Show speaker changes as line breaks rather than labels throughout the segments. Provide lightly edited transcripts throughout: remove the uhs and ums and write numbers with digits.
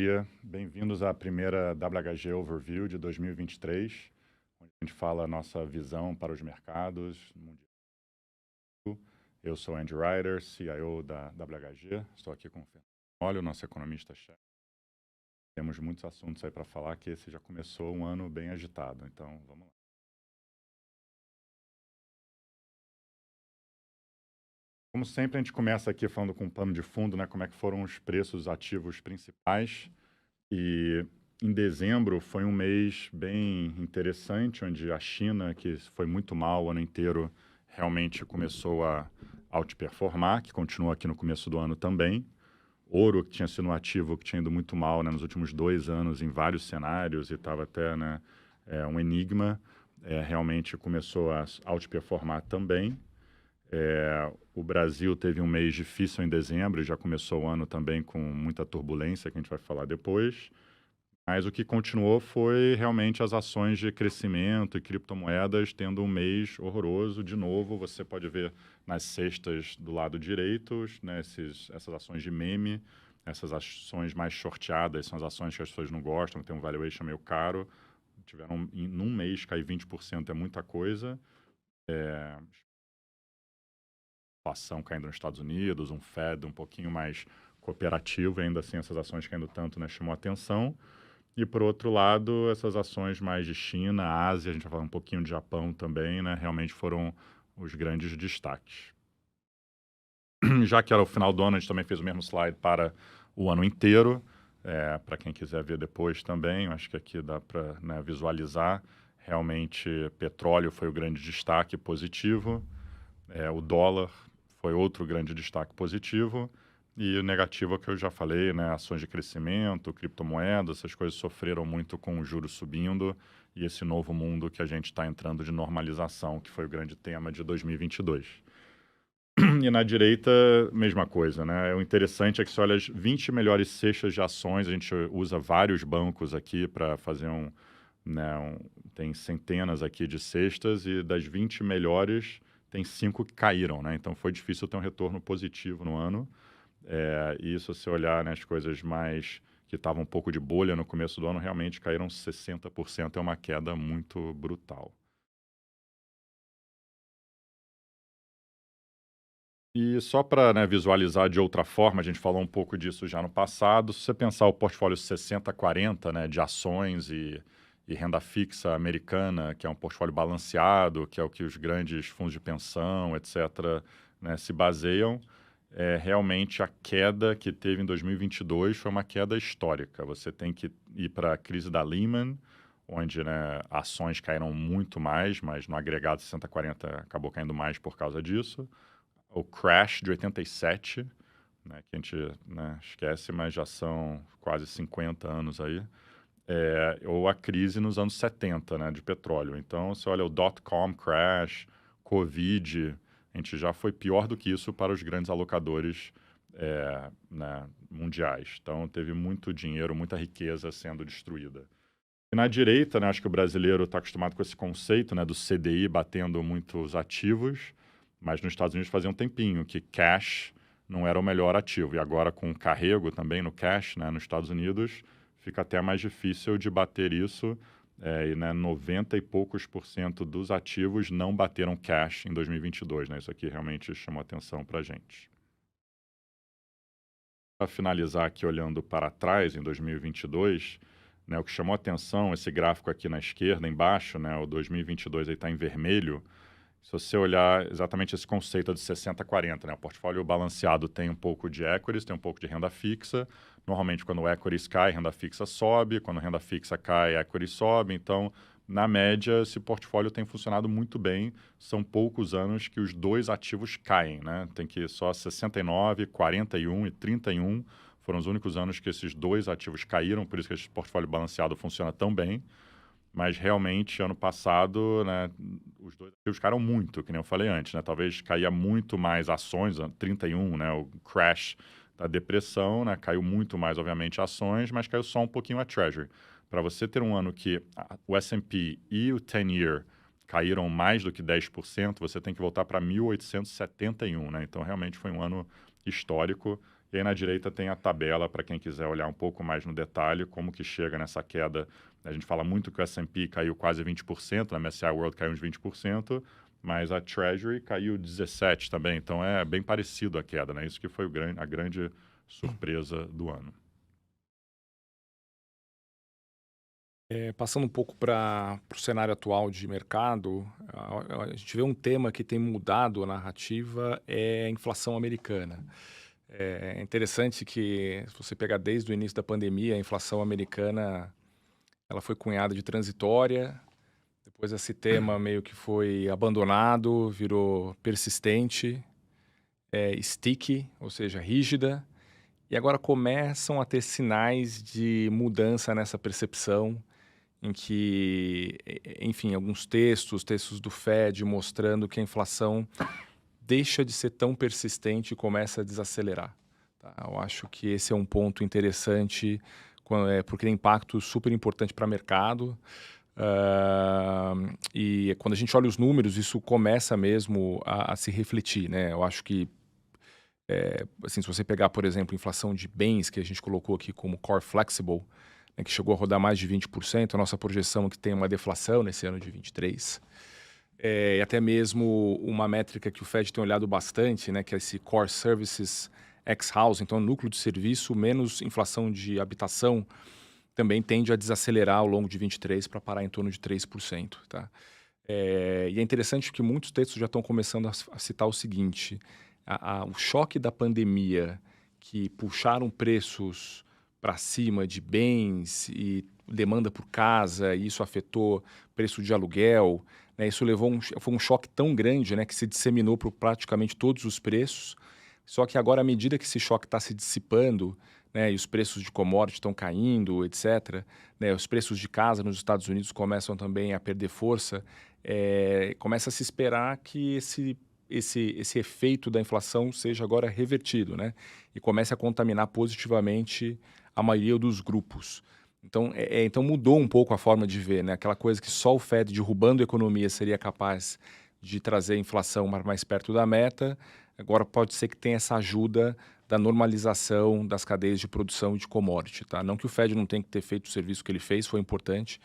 dia, bem-vindos à primeira WHG Overview de 2023, onde a gente fala a nossa visão para os mercados mundiais. Eu sou Andy Ryder, CIO da WHG, estou aqui com o Fernando Olho, nosso economista-chefe. Temos muitos assuntos aí para falar, que esse já começou um ano bem agitado, então vamos lá. Como sempre, a gente começa aqui falando com um pano de fundo, né, como é que foram os preços ativos principais. E em dezembro foi um mês bem interessante, onde a China, que foi muito mal o ano inteiro, realmente começou a outperformar, que continua aqui no começo do ano também. Ouro, que tinha sido um ativo que tinha ido muito mal, né, nos últimos 2 anos em vários cenários e estava até, né, um enigma, realmente começou a outperformar também. O Brasil teve um mês difícil em dezembro, e já começou o ano também com muita turbulência, que a gente vai falar depois. Mas o que continuou foi realmente as ações de crescimento e criptomoedas tendo um mês horroroso. De novo, você pode ver nas cestas do lado direito, né, essas ações de meme, essas ações mais shorteadas, são as ações que as pessoas não gostam, que tem um valuation meio caro. Tiveram, num mês, cair 20% é muita coisa. Inflação caindo nos Estados Unidos, um Fed um pouquinho mais cooperativo, e ainda assim essas ações caindo tanto, né, chamou atenção. E, por outro lado, essas ações mais de China, Ásia, a gente vai falar um pouquinho de Japão também, né, realmente foram os grandes destaques. Já que era o final do ano, a gente também fez o mesmo slide para o ano inteiro, para quem quiser ver depois também, acho que aqui dá para, né, visualizar. Realmente, petróleo foi o grande destaque positivo, o dólar foi outro grande destaque positivo, e o negativo é o que eu já falei, né? Ações de crescimento, criptomoedas, essas coisas sofreram muito com o juros subindo e esse novo mundo que a gente está entrando de normalização, que foi o grande tema de 2022. E na direita, mesma coisa, né? O interessante é que se olha as 20 melhores cestas de ações, a gente usa vários bancos aqui para fazer tem centenas aqui de cestas, e das 20 melhores, tem 5 que caíram, né? Então foi difícil ter um retorno positivo no ano. E se você olhar, né, as coisas mais que estavam um pouco de bolha no começo do ano, realmente caíram 60%, é uma queda muito brutal. E só para, né, visualizar de outra forma, a gente falou um pouco disso já no passado, se você pensar o portfólio 60-40, né, de ações e renda fixa americana, que é um portfólio balanceado, que é o que os grandes fundos de pensão, etc., né, se baseiam, realmente a queda que teve em 2022 foi uma queda histórica. Você tem que ir para a crise da Lehman, onde, né, ações caíram muito mais, mas no agregado 60-40 acabou caindo mais por causa disso. O crash de 87, né, que a gente, né, esquece, mas já são quase 50 anos aí. Ou a crise nos anos 70, né, de petróleo. Então, você olha o dot-com crash, Covid, a gente já foi pior do que isso para os grandes alocadores, né, mundiais. Então, teve muito dinheiro, muita riqueza sendo destruída. E na direita, né, acho que o brasileiro está acostumado com esse conceito, né, do CDI batendo muitos ativos, mas nos Estados Unidos fazia um tempinho que cash não era o melhor ativo. E agora com o carrego também no cash, né, nos Estados Unidos, fica até mais difícil de bater isso. E, né, 90 e poucos por cento dos ativos não bateram cash em 2022. Né? Isso aqui realmente chamou atenção para a gente. Para finalizar aqui, olhando para trás, em 2022, né, o que chamou atenção, esse gráfico aqui na esquerda, embaixo, né, o 2022 está em vermelho. Se você olhar exatamente esse conceito de 60-40, né, o portfólio balanceado tem um pouco de equities, tem um pouco de renda fixa. Normalmente, quando o equities cai, renda fixa sobe. Quando a renda fixa cai, equities sobe. Então, na média, esse portfólio tem funcionado muito bem. São poucos anos que os dois ativos caem, né? Tem que só 69, 41 e 31 foram os únicos anos que esses dois ativos caíram, por isso que esse portfólio balanceado funciona tão bem. Mas realmente, ano passado, né, os dois ativos caíram muito, que nem eu falei antes, né? Talvez caía muito mais ações, 31, né, o crash da depressão, né, caiu muito mais, obviamente, ações, mas caiu só um pouquinho a Treasury. Para você ter um ano que o S&P e o 10-year caíram mais do que 10%, você tem que voltar para 1871, né? Então, realmente foi um ano histórico, E aí na direita tem a tabela para quem quiser olhar um pouco mais no detalhe, como que chega nessa queda. A gente fala muito que o S&P caiu quase 20%, na MSCI World caiu uns 20%, mas a Treasury caiu 17% também, então é bem parecido a queda, né? Isso que foi a grande surpresa do ano.
Passando um pouco para o cenário atual de mercado, a gente vê um tema que tem mudado a narrativa, é a inflação americana. É interessante que, se você pegar desde o início da pandemia, a inflação americana ela foi cunhada de transitória, depois esse tema meio que foi abandonado, virou persistente, sticky, ou seja, rígida, e agora começam a ter sinais de mudança nessa percepção, em que, enfim, alguns textos do Fed mostrando que a inflação deixa de ser tão persistente e começa a desacelerar. Tá? Eu acho que esse é um ponto interessante, porque tem impacto super importante para o mercado. E quando a gente olha os números, isso começa mesmo a se refletir, né? Eu acho que, assim, se você pegar, por exemplo, inflação de bens, que a gente colocou aqui como core flexible, né, que chegou a rodar mais de 20%, a nossa projeção é que tem uma deflação nesse ano de 23%. E até mesmo uma métrica que o Fed tem olhado bastante, né, que é esse core services ex-house, então núcleo de serviço menos inflação de habitação, também tende a desacelerar ao longo de 23 para parar em torno de 3%. Tá? E é interessante que muitos textos já estão começando a citar o seguinte: o choque da pandemia, que puxaram preços para cima de bens e demanda por casa, e isso afetou preço de aluguel, né? Isso foi um choque tão grande, né, que se disseminou por praticamente todos os preços. Só que agora, à medida que esse choque está se dissipando, né, e os preços de commodity estão caindo, etc., né, os preços de casa nos Estados Unidos começam também a perder força, começa a se esperar que esse efeito da inflação seja agora revertido, né, e comece a contaminar positivamente a maioria dos grupos. Então mudou um pouco a forma de ver, né? Aquela coisa que só o Fed derrubando a economia seria capaz de trazer a inflação mais perto da meta. Agora pode ser que tenha essa ajuda da normalização das cadeias de produção de commodity, tá? Não que o Fed não tenha que ter feito o serviço que ele fez, foi importante,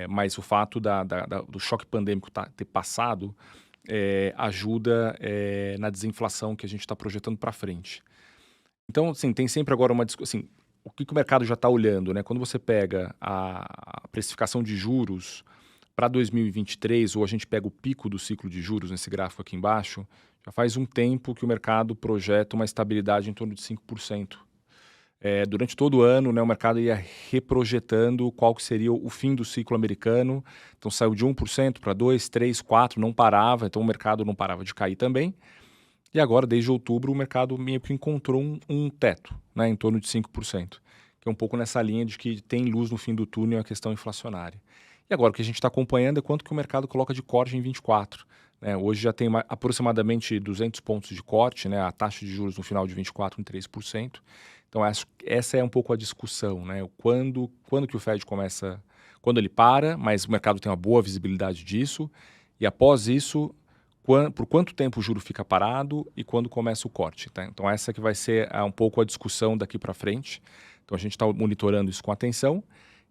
mas o fato do choque pandêmico ter passado ajuda na desinflação que a gente está projetando para frente. Então, assim, tem sempre agora uma discussão, assim, o que o mercado já está olhando, né? Quando você pega a precificação de juros para 2023, ou a gente pega o pico do ciclo de juros nesse gráfico aqui embaixo, já faz um tempo que o mercado projeta uma estabilidade em torno de 5%. Durante todo o ano, né, o mercado ia reprojetando qual que seria o fim do ciclo americano. Então saiu de 1% para 2%, 3%, 4%, não parava, então o mercado não parava de cair também. E agora, desde outubro, o mercado meio que encontrou um teto, né, em torno de 5%, que é um pouco nessa linha de que tem luz no fim do túnel a questão inflacionária. E agora o que a gente está acompanhando é quanto que o mercado coloca de corte em 24. Né? Hoje já tem aproximadamente 200 pontos de corte, né, a taxa de juros no final de 24 em 3%. Então essa é um pouco a discussão, né? Quando que o Fed começa, quando ele para, mas o mercado tem uma boa visibilidade disso, e após isso, por quanto tempo o juro fica parado e quando começa o corte. Tá? Então essa que vai ser um pouco a discussão daqui para frente. Então a gente está monitorando isso com atenção.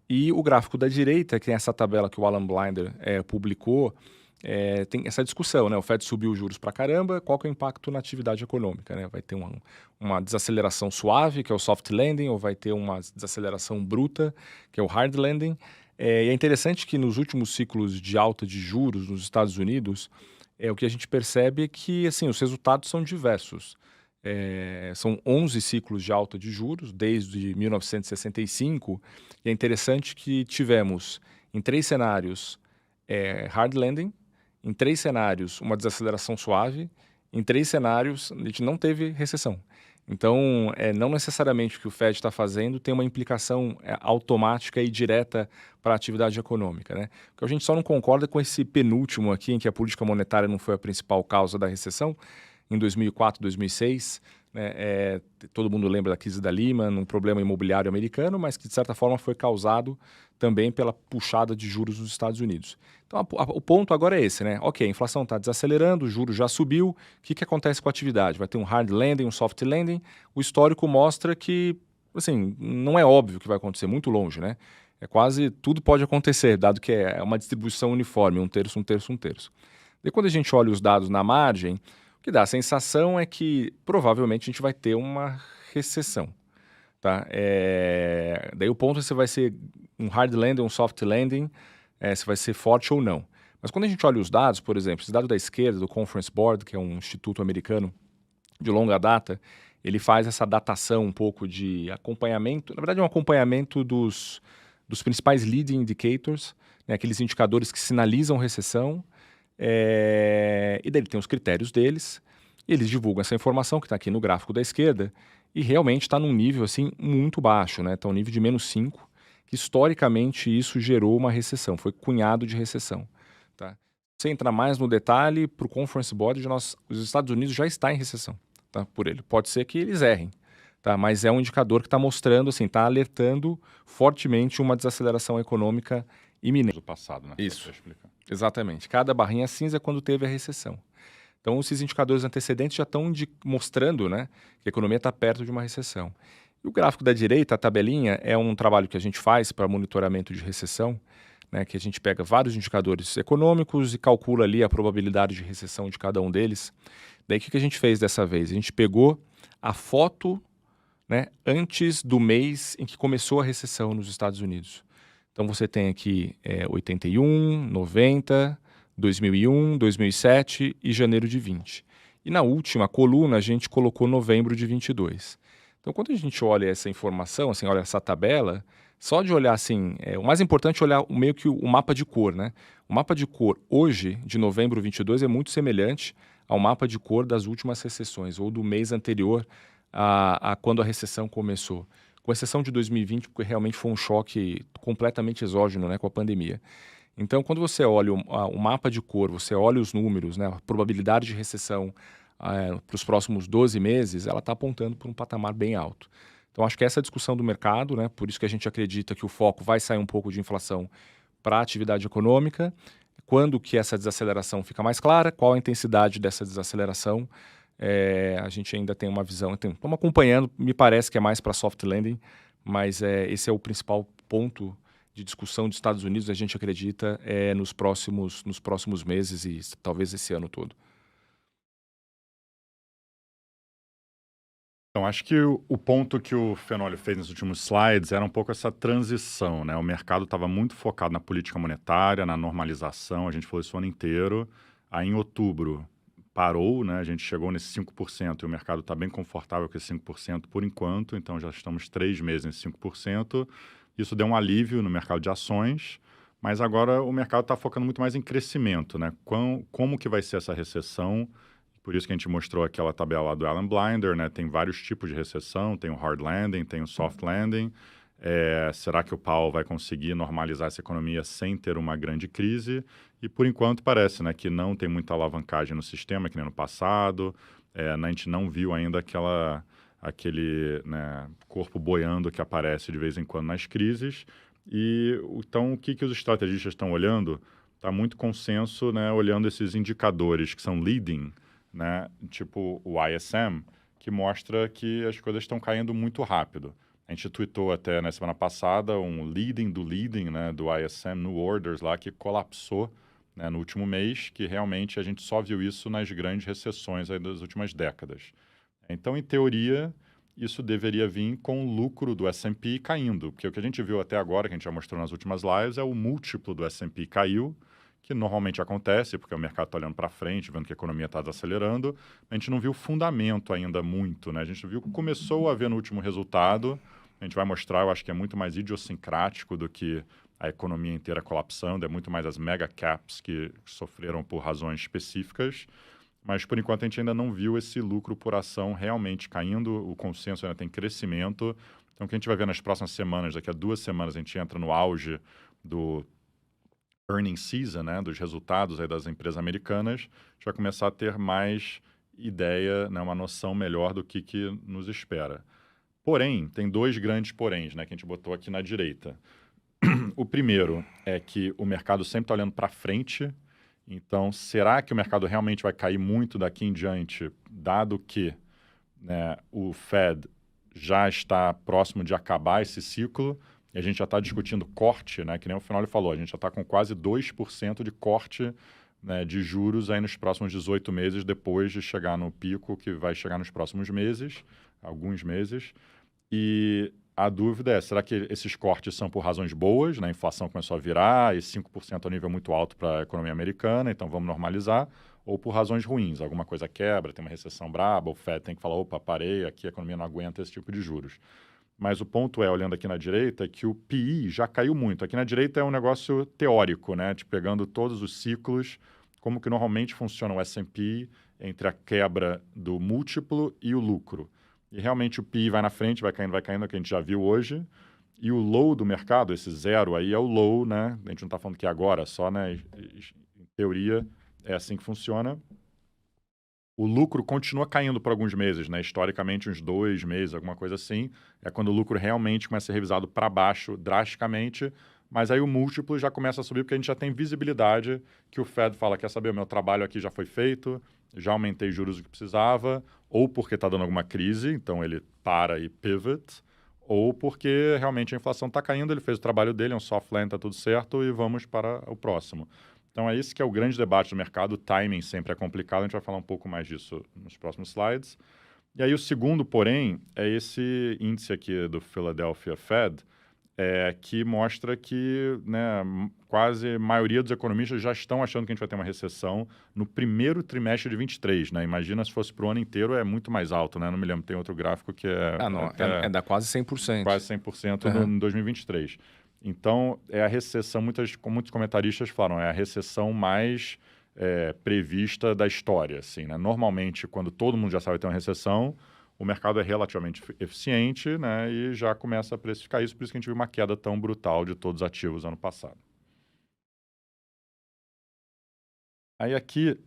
E o gráfico da direita, que tem essa tabela que o Alan Blinder publicou, tem essa discussão, né? O Fed subiu os juros para caramba, qual que é o impacto na atividade econômica? Né? Vai ter uma desaceleração suave, que é o soft landing, ou vai ter uma desaceleração bruta, que é o hard landing. E é interessante que nos últimos ciclos de alta de juros nos Estados Unidos, o que a gente percebe é que, assim, os resultados são diversos. São 11 ciclos de alta de juros desde 1965, e é interessante que tivemos em 3 cenários hard landing, em 3 cenários uma desaceleração suave, em 3 cenários a gente não teve recessão. Então, não necessariamente o que o Fed está fazendo tem uma implicação automática e direta para a atividade econômica. Né? O que a gente só não concorda com esse penúltimo aqui, em que a política monetária não foi a principal causa da recessão, em 2004, 2006, né? Todo mundo lembra da crise da Lehman, um problema imobiliário americano, mas que de certa forma foi causado também pela puxada de juros dos Estados Unidos. Então o ponto agora é esse, né? Ok, a inflação está desacelerando, o juro já subiu, o que acontece com a atividade? Vai ter um hard landing, um soft landing? O histórico mostra que, assim, não é óbvio que vai acontecer, muito longe, né? É quase tudo pode acontecer, dado que é uma distribuição uniforme, um terço, um terço, um terço. E quando a gente olha os dados na margem, o que dá a sensação é que provavelmente a gente vai ter uma recessão. Tá? Daí o ponto é se vai ser um hard landing, um soft landing, se vai ser forte ou não. Mas quando a gente olha os dados, por exemplo, esse dado da esquerda, do Conference Board, que é um instituto americano de longa data, ele faz essa datação um pouco de acompanhamento, na verdade é um acompanhamento dos principais leading indicators, né, aqueles indicadores que sinalizam recessão, e daí ele tem os critérios deles, e eles divulgam essa informação que está aqui no gráfico da esquerda, e realmente está num nível assim muito baixo, né? Está um nível de -5, que historicamente isso gerou uma recessão, foi cunhado de recessão. Tá? Se entrar mais no detalhe, para o Conference Board, os Estados Unidos já está em recessão, tá? Por ele. Pode ser que eles errem, tá? Mas é um indicador que está mostrando, assim, está alertando fortemente uma desaceleração econômica iminente.
Do passado, né?
Isso, exatamente. Cada barrinha cinza é quando teve a recessão. Então, esses indicadores antecedentes já estão mostrando, né, que a economia está perto de uma recessão. E o gráfico da direita, a tabelinha, é um trabalho que a gente faz para monitoramento de recessão, né, que a gente pega vários indicadores econômicos e calcula ali a probabilidade de recessão de cada um deles. Daí, o que a gente fez dessa vez? A gente pegou a foto, né, antes do mês em que começou a recessão nos Estados Unidos. Então, você tem aqui 81, 90... 2001, 2007 e janeiro de 20. E na última coluna a gente colocou novembro de 22. Então quando a gente olha essa informação, assim, olha essa tabela, só de olhar assim, o mais importante é olhar meio que o mapa de cor, né? O mapa de cor hoje, de novembro 22, é muito semelhante ao mapa de cor das últimas recessões, ou do mês anterior a quando a recessão começou. Com exceção de 2020, porque realmente foi um choque completamente exógeno, né, com a pandemia. Então, quando você olha o mapa de cor, você olha os números, né, a probabilidade de recessão para os próximos 12 meses, ela está apontando para um patamar bem alto. Então, acho que essa é a discussão do mercado, né, por isso que a gente acredita que o foco vai sair um pouco de inflação para a atividade econômica. Quando que essa desaceleração fica mais clara, qual a intensidade dessa desaceleração, a gente ainda tem uma visão. Estamos acompanhando, me parece que é mais para soft landing, mas esse é o principal ponto de discussão dos Estados Unidos, a gente acredita, nos próximos meses e talvez esse ano todo.
Então, acho que o ponto que o Fenolio fez nos últimos slides era um pouco essa transição, né? O mercado estava muito focado na política monetária, na normalização, a gente falou isso o ano inteiro. Aí, em outubro, parou, né? A gente chegou nesse 5% e o mercado está bem confortável com esse 5% por enquanto, então já estamos 3 meses nesse 5%. Isso deu um alívio no mercado de ações, mas agora o mercado está focando muito mais em crescimento, né? Como que vai ser essa recessão? Por isso que a gente mostrou aquela tabela lá do Alan Blinder, né? Tem vários tipos de recessão, tem o hard landing, tem o soft landing. Será que o Powell vai conseguir normalizar essa economia sem ter uma grande crise? E por enquanto parece, né, que não tem muita alavancagem no sistema, que nem no passado. A gente não viu ainda aquele, né, corpo boiando que aparece de vez em quando nas crises. E então o que os estrategistas estão olhando? Está muito consenso, né, olhando esses indicadores que são leading, né, tipo o ISM, que mostra que as coisas estão caindo muito rápido. A gente tweetou até na semana passada um leading do leading, né, do ISM New Orders lá, que colapsou, né, no último mês, que realmente a gente só viu isso nas grandes recessões aí das últimas décadas. Então, em teoria, isso deveria vir com o lucro do S&P caindo, porque o que a gente viu até agora, que a gente já mostrou nas últimas lives, é o múltiplo do S&P caiu, que normalmente acontece, porque o mercado está olhando para frente, vendo que a economia está desacelerando. A gente não viu fundamento ainda muito, né? A gente viu que começou a ver no último resultado. A gente vai mostrar, eu acho que é muito mais idiosincrático do que a economia inteira colapsando, é muito mais as mega caps que sofreram por razões específicas. Mas, por enquanto, a gente ainda não viu esse lucro por ação realmente caindo, o consenso ainda tem crescimento. Então, o que a gente vai ver nas próximas semanas, daqui a 2 semanas, a gente entra no auge do earnings season, né, dos resultados aí das empresas americanas, a gente vai começar a ter mais ideia, né, uma noção melhor do que nos espera. Porém, tem dois grandes poréns, né, que a gente botou aqui na direita. O primeiro é que o mercado sempre está olhando para frente. Então, será que o mercado realmente vai cair muito daqui em diante, dado que, né, o Fed já está próximo de acabar esse ciclo e a gente já está discutindo corte, né, que nem o Finoli falou, a gente já está com quase 2% de corte, né, de juros aí nos próximos 18 meses, depois de chegar no pico que vai chegar nos próximos meses, alguns meses. E a dúvida é, será que esses cortes são por razões boas, né? A inflação começou a virar e 5% é um nível muito alto para a economia americana, então vamos normalizar, ou por razões ruins, alguma coisa quebra, tem uma recessão braba, o Fed tem que falar, opa, parei, aqui a economia não aguenta esse tipo de juros. Mas o ponto é, olhando aqui na direita, que o PI já caiu muito. Aqui na direita é um negócio teórico, né? Tipo, pegando todos os ciclos, como que normalmente funciona o S&P entre a quebra do múltiplo e o lucro. E realmente o PI vai na frente, vai caindo, é o que a gente já viu hoje. E o low do mercado, esse zero aí, é o low, né? A gente não está falando que é agora, só, né? Em teoria, é assim que funciona. O lucro continua caindo por alguns meses, né? Historicamente, uns 2 meses, alguma coisa assim. É quando o lucro realmente começa a ser revisado para baixo drasticamente, mas aí o múltiplo já começa a subir porque a gente já tem visibilidade que o Fed fala, quer saber, o meu trabalho aqui já foi feito, já aumentei juros do que precisava, ou porque está dando alguma crise, então ele para e pivot, ou porque realmente a inflação está caindo, ele fez o trabalho dele, é um soft landing, está tudo certo, e vamos para o próximo. Então, é isso que é o grande debate do mercado. O timing sempre é complicado. A gente vai falar um pouco mais disso nos próximos slides. E aí, o segundo, porém, é esse índice aqui do Philadelphia Fed, que mostra que, né, quase a maioria dos economistas já estão achando que a gente vai ter uma recessão no primeiro trimestre de 23, né? Imagina se fosse para o ano inteiro, é muito mais alto, né? Não me lembro, tem outro gráfico que é
Não,
até
dá quase 100%.
quase 100% em 2023. Então, é a recessão, muitos comentaristas falam, é a recessão mais prevista da história. Assim, né? Normalmente, quando todo mundo já sabe que tem uma recessão, o mercado é relativamente eficiente, né? E já começa a precificar isso, por isso que a gente viu uma queda tão brutal de todos os ativos ano passado. Aí aqui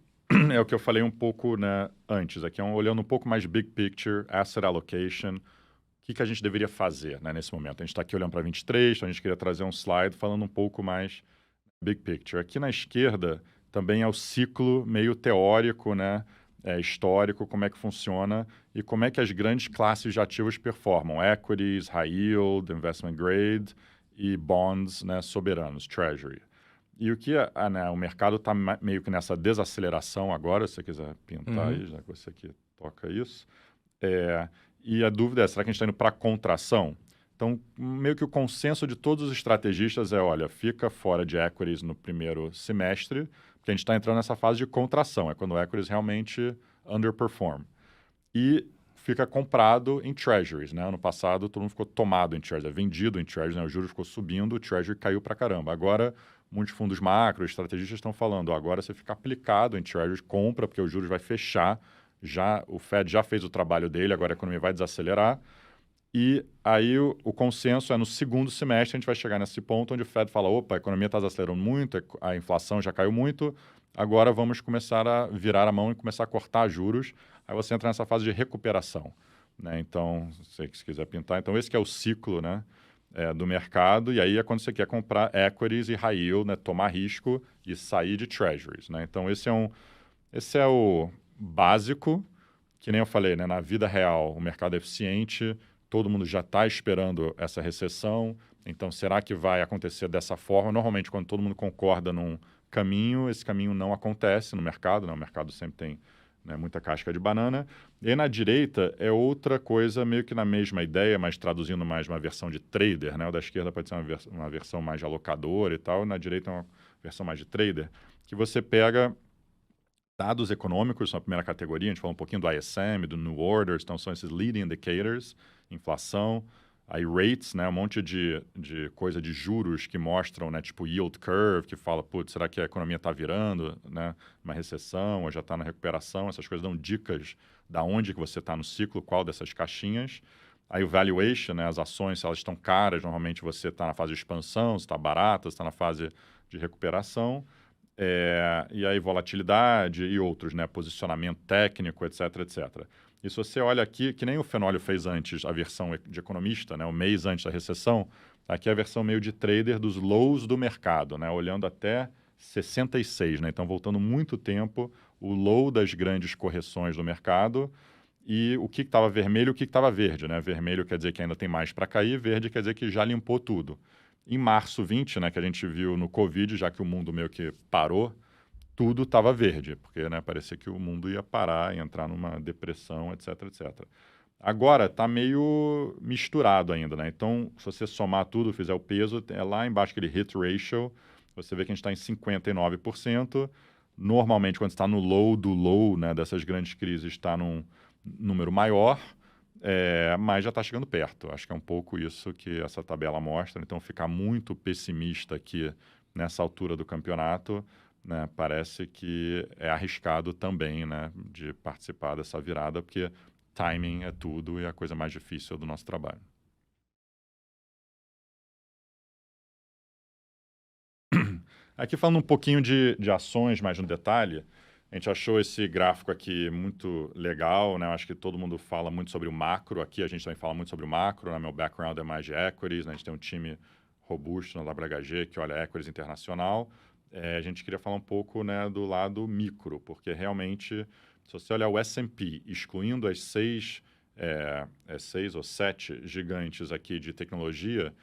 é o que eu falei um pouco, né, antes, aqui é olhando um pouco mais big picture, asset allocation, o que a gente deveria fazer, né, nesse momento. A gente está aqui olhando para 23, então a gente queria trazer um slide falando um pouco mais big picture. Aqui na esquerda também é o ciclo meio teórico, né, histórico, como é que funciona e como é que as grandes classes de ativos performam. Equities, high yield, investment grade e bonds, né, soberanos, treasury. E o que né, o mercado está meio que nessa desaceleração agora, se você quiser pintar aí, já que você aqui toca isso. E a dúvida é, será que a gente está indo para contração? Então, meio que o consenso de todos os estrategistas é, olha, fica fora de equities no primeiro semestre, porque a gente está entrando nessa fase de contração, é quando o equities realmente underperform. E fica comprado em treasuries, né? Ano passado, todo mundo ficou tomado em treasuries, vendido em treasuries, né? O juros ficou subindo, o treasury caiu para caramba. Agora, muitos fundos macro, estrategistas estão falando, agora você fica aplicado em treasuries, compra, porque o juros vai fechar, o Fed já fez o trabalho dele, agora a economia vai desacelerar. E aí o consenso é no segundo semestre a gente vai chegar nesse ponto onde o Fed fala, opa, a economia está desacelerando muito, a inflação já caiu muito, agora vamos começar a virar a mão e começar a cortar juros. Aí você entra nessa fase de recuperação, né? Então, se quiser pintar, então esse que é o ciclo, né, do mercado, e aí é quando você quer comprar equities e high yield, né, tomar risco e sair de treasuries, né? Então esse é o básico, que nem eu falei, né, na vida real o mercado é eficiente, todo mundo já está esperando essa recessão, então será que vai acontecer dessa forma? Normalmente, quando todo mundo concorda num caminho, esse caminho não acontece no mercado, né? O mercado sempre tem, né, muita casca de banana. E aí, na direita é outra coisa, meio que na mesma ideia, mas traduzindo mais uma versão de trader, né? O da esquerda pode ser uma versão mais de alocador e tal, na direita é uma versão mais de trader, que você pega dados econômicos, são a primeira categoria, a gente falou um pouquinho do ISM, do New Orders, então são esses leading indicators, inflação, aí rates, né, um monte de coisa de juros que mostram, né, tipo yield curve, que fala, putz, será que a economia está virando, né, uma recessão ou já está na recuperação? Essas coisas dão dicas da onde que você está no ciclo, qual dessas caixinhas. Aí o valuation, né, as ações, se elas estão caras, normalmente você está na fase de expansão, se está barata, se está na fase de recuperação. E aí volatilidade e outros, né? Posicionamento técnico, etc, etc. E se você olha aqui, que nem o Fenólio fez antes, a versão de economista, né? O mês antes da recessão, aqui é a versão meio de trader dos lows do mercado, né? Olhando até 66, né? Então, voltando muito tempo, o low das grandes correções do mercado e o que estava vermelho e o que estava verde, né? Vermelho quer dizer que ainda tem mais para cair, verde quer dizer que já limpou tudo. Em março 20, né, que a gente viu no Covid, já que o mundo meio que parou, tudo estava verde, porque né, parecia que o mundo ia parar e entrar numa depressão, etc, etc. Agora está meio misturado ainda, né? Então, se você somar tudo, fizer o peso, é lá embaixo aquele hit ratio, você vê que a gente está em 59%. Normalmente, quando está no low do low, né, dessas grandes crises, está num número maior, mas já está chegando perto. Acho que é um pouco isso que essa tabela mostra. Então, ficar muito pessimista aqui nessa altura do campeonato, né, parece que é arriscado também, né, de participar dessa virada, porque timing é tudo e é a coisa mais difícil do nosso trabalho. Aqui falando um pouquinho de ações mais no detalhe, a gente achou esse gráfico aqui muito legal, né? Eu acho que todo mundo fala muito sobre o macro, aqui a gente também fala muito sobre o macro, né? Meu background é mais de equities, né? A gente tem um time robusto na WHG que olha equities internacional. A gente queria falar um pouco, né, do lado micro, porque realmente, se você olhar o S&P, excluindo as seis ou sete gigantes aqui de tecnologia,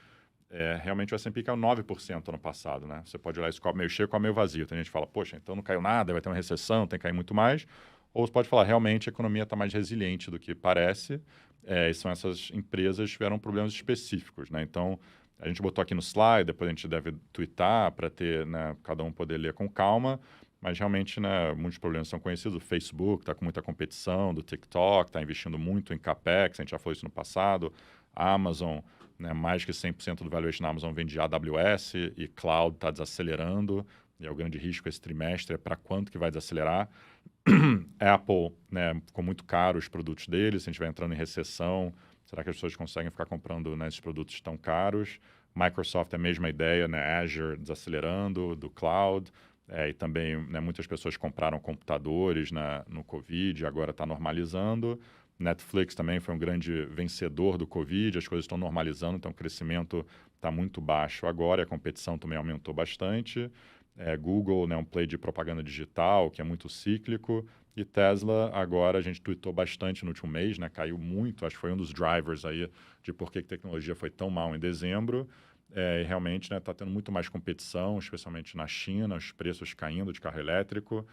realmente o S&P caiu 9% ano passado, né? Você pode olhar esse copo meio cheio com meio vazio. Tem gente que fala, poxa, então não caiu nada, vai ter uma recessão, tem que cair muito mais. Ou você pode falar, realmente a economia está mais resiliente do que parece. E são essas empresas que tiveram problemas específicos, né? Então, a gente botou aqui no slide, depois a gente deve twittar para ter, né, cada um poder ler com calma. Mas realmente, né, muitos problemas são conhecidos. O Facebook está com muita competição, do TikTok está investindo muito em CAPEX, a gente já falou isso no passado. A Amazon, né, mais que 100% do valuation na Amazon vem de AWS e cloud está desacelerando. E é o grande risco esse trimestre, é para quanto que vai desacelerar. Apple, né, ficou muito caro os produtos deles, se a gente vai entrando em recessão, será que as pessoas conseguem ficar comprando, né, esses produtos tão caros? Microsoft é a mesma ideia, né, Azure desacelerando, do cloud, e também, né, muitas pessoas compraram computadores no Covid, agora está normalizando. Netflix também foi um grande vencedor do Covid, as coisas estão normalizando, então o crescimento está muito baixo agora, e a competição também aumentou bastante. Google, né, um play de propaganda digital, que é muito cíclico, e Tesla, agora a gente tweetou bastante no último mês, né, caiu muito, acho que foi um dos drivers aí de por que a tecnologia foi tão mal em dezembro, e realmente está, né, tendo muito mais competição, especialmente na China, os preços caindo de carro elétrico,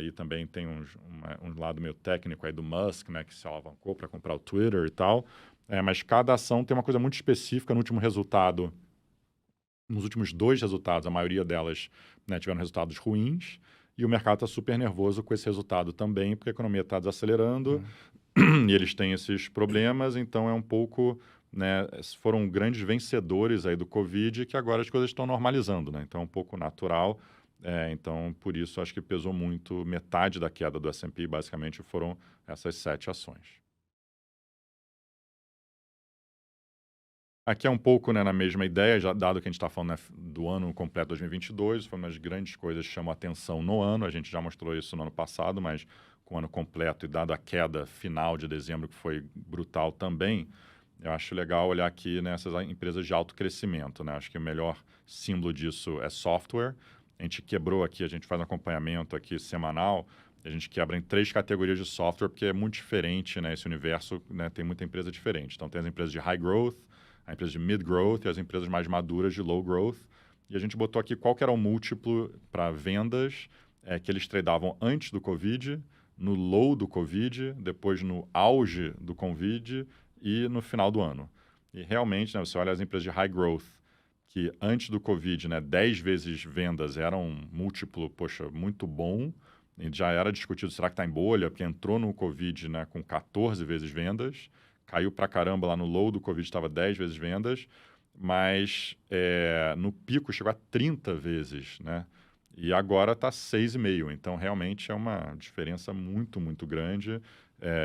e também tem um lado meio técnico aí do Musk, né, que se alavancou para comprar o Twitter e tal, mas cada ação tem uma coisa muito específica no último resultado. Nos últimos 2 resultados, a maioria delas, né, tiveram resultados ruins, e o mercado está super nervoso com esse resultado também, porque a economia está desacelerando, e eles têm esses problemas, então é um pouco, né, foram grandes vencedores aí do Covid, que agora as coisas estão normalizando, né? Então é um pouco natural. Então, por isso, acho que pesou muito, metade da queda do S&P, basicamente, foram essas 7 ações. Aqui é um pouco, né, na mesma ideia, já dado que a gente está falando, né, do ano completo 2022, foi uma das grandes coisas que chamou a atenção no ano, a gente já mostrou isso no ano passado, mas com o ano completo e dado a queda final de dezembro, que foi brutal também, eu acho legal olhar aqui nessas empresas de alto crescimento, né? Acho que o melhor símbolo disso é software. A gente quebrou aqui, a gente faz um acompanhamento aqui semanal, a gente quebra em 3 categorias de software, porque é muito diferente, né? Esse universo, né, tem muita empresa diferente. Então, tem as empresas de high growth, a empresa de mid-growth e as empresas mais maduras de low growth. E a gente botou aqui qual que era o múltiplo para vendas que eles tradeavam antes do Covid, no low do Covid, depois no auge do Covid e no final do ano. E realmente, né, você olha as empresas de high growth, que antes do Covid, né, 10 vezes vendas era um múltiplo, poxa, muito bom, e já era discutido, será que está em bolha? Porque entrou no Covid, né, com 14 vezes vendas, caiu pra caramba lá no low do Covid, estava 10 vezes vendas, mas no pico chegou a 30 vezes, né? E agora está 6,5. Então, realmente é uma diferença muito, muito grande.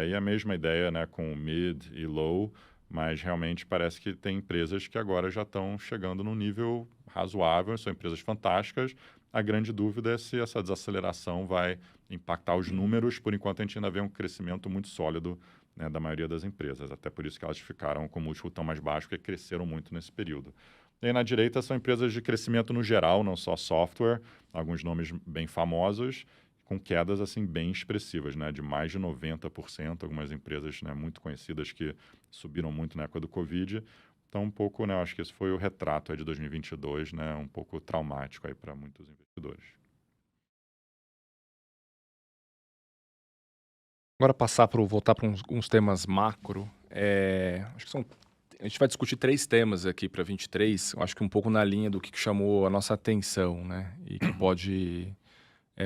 E a mesma ideia, né, com mid e low, mas realmente parece que tem empresas que agora já estão chegando num nível razoável, são empresas fantásticas, A grande dúvida é se essa desaceleração vai impactar os números. Por enquanto, a gente ainda vê um crescimento muito sólido, né, da maioria das empresas. Até por isso que elas ficaram com múltiplo tão mais baixo, porque cresceram muito nesse período. E aí, na direita são empresas de crescimento no geral, não só software, alguns nomes bem famosos, com quedas assim bem expressivas, né, de mais de 90%, algumas empresas, né, muito conhecidas que subiram muito na época do Covid. Então, um pouco, né, eu acho que esse foi o retrato aí de 2022, né, um pouco traumático aí para muitos investidores.
Agora voltar para uns temas macro, acho que a gente vai discutir 3 temas aqui para 23, eu acho que um pouco na linha do que chamou a nossa atenção, né, e que pode